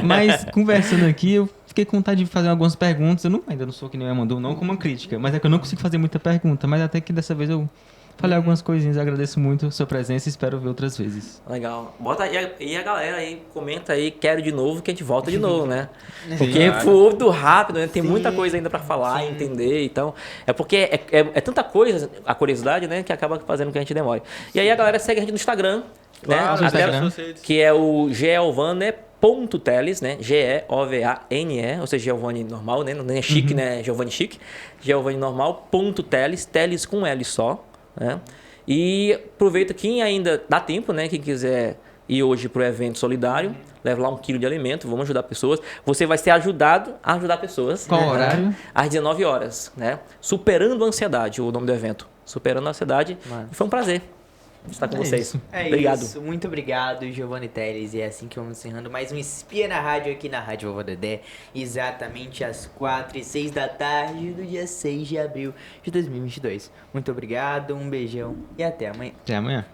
S3: Mas conversando aqui, eu fiquei com vontade de fazer algumas perguntas. Eu ainda não sou que nem o mandou, não como uma crítica, mas é que eu não consigo fazer muita pergunta. Mas até que dessa vez eu falei algumas coisinhas. Agradeço muito a sua presença e espero ver outras vezes.
S4: Legal. Bota aí a galera aí, comenta aí, quero de novo, que a gente volta de novo, né? Porque foi muito rápido, né? Tem muita coisa ainda pra falar, entender. Então, é porque é tanta coisa, a curiosidade, né? Que acaba fazendo que a gente demore. E aí a galera segue a gente no Instagram,
S2: Claro,
S4: né?
S3: Instagram.
S4: Que é o Giovane.teles, né? Geovane, ou seja, Giovanni normal, né? Não é chique, né? Giovanni chique. Giovanni normal, .teles, teles com L só, né? E aproveita quem ainda dá tempo, né? Quem quiser ir hoje pro evento solidário, leva lá 1 quilo de alimento, vamos ajudar pessoas. Você vai ser ajudado a ajudar pessoas.
S3: Qual horário?
S4: Às 19 horas, né? Superando a Ansiedade, o nome do evento. Superando a Ansiedade. E foi um prazer estar com vocês.
S3: Isso.
S4: Obrigado.
S1: Isso, muito obrigado, Giovanni Teles. E é assim que vamos encerrando mais um Espia na Rádio aqui na Rádio Vovó Dedé, exatamente às 4h06 da tarde do dia 6 de abril de 2022. Muito obrigado, um beijão e até amanhã.
S3: Até amanhã.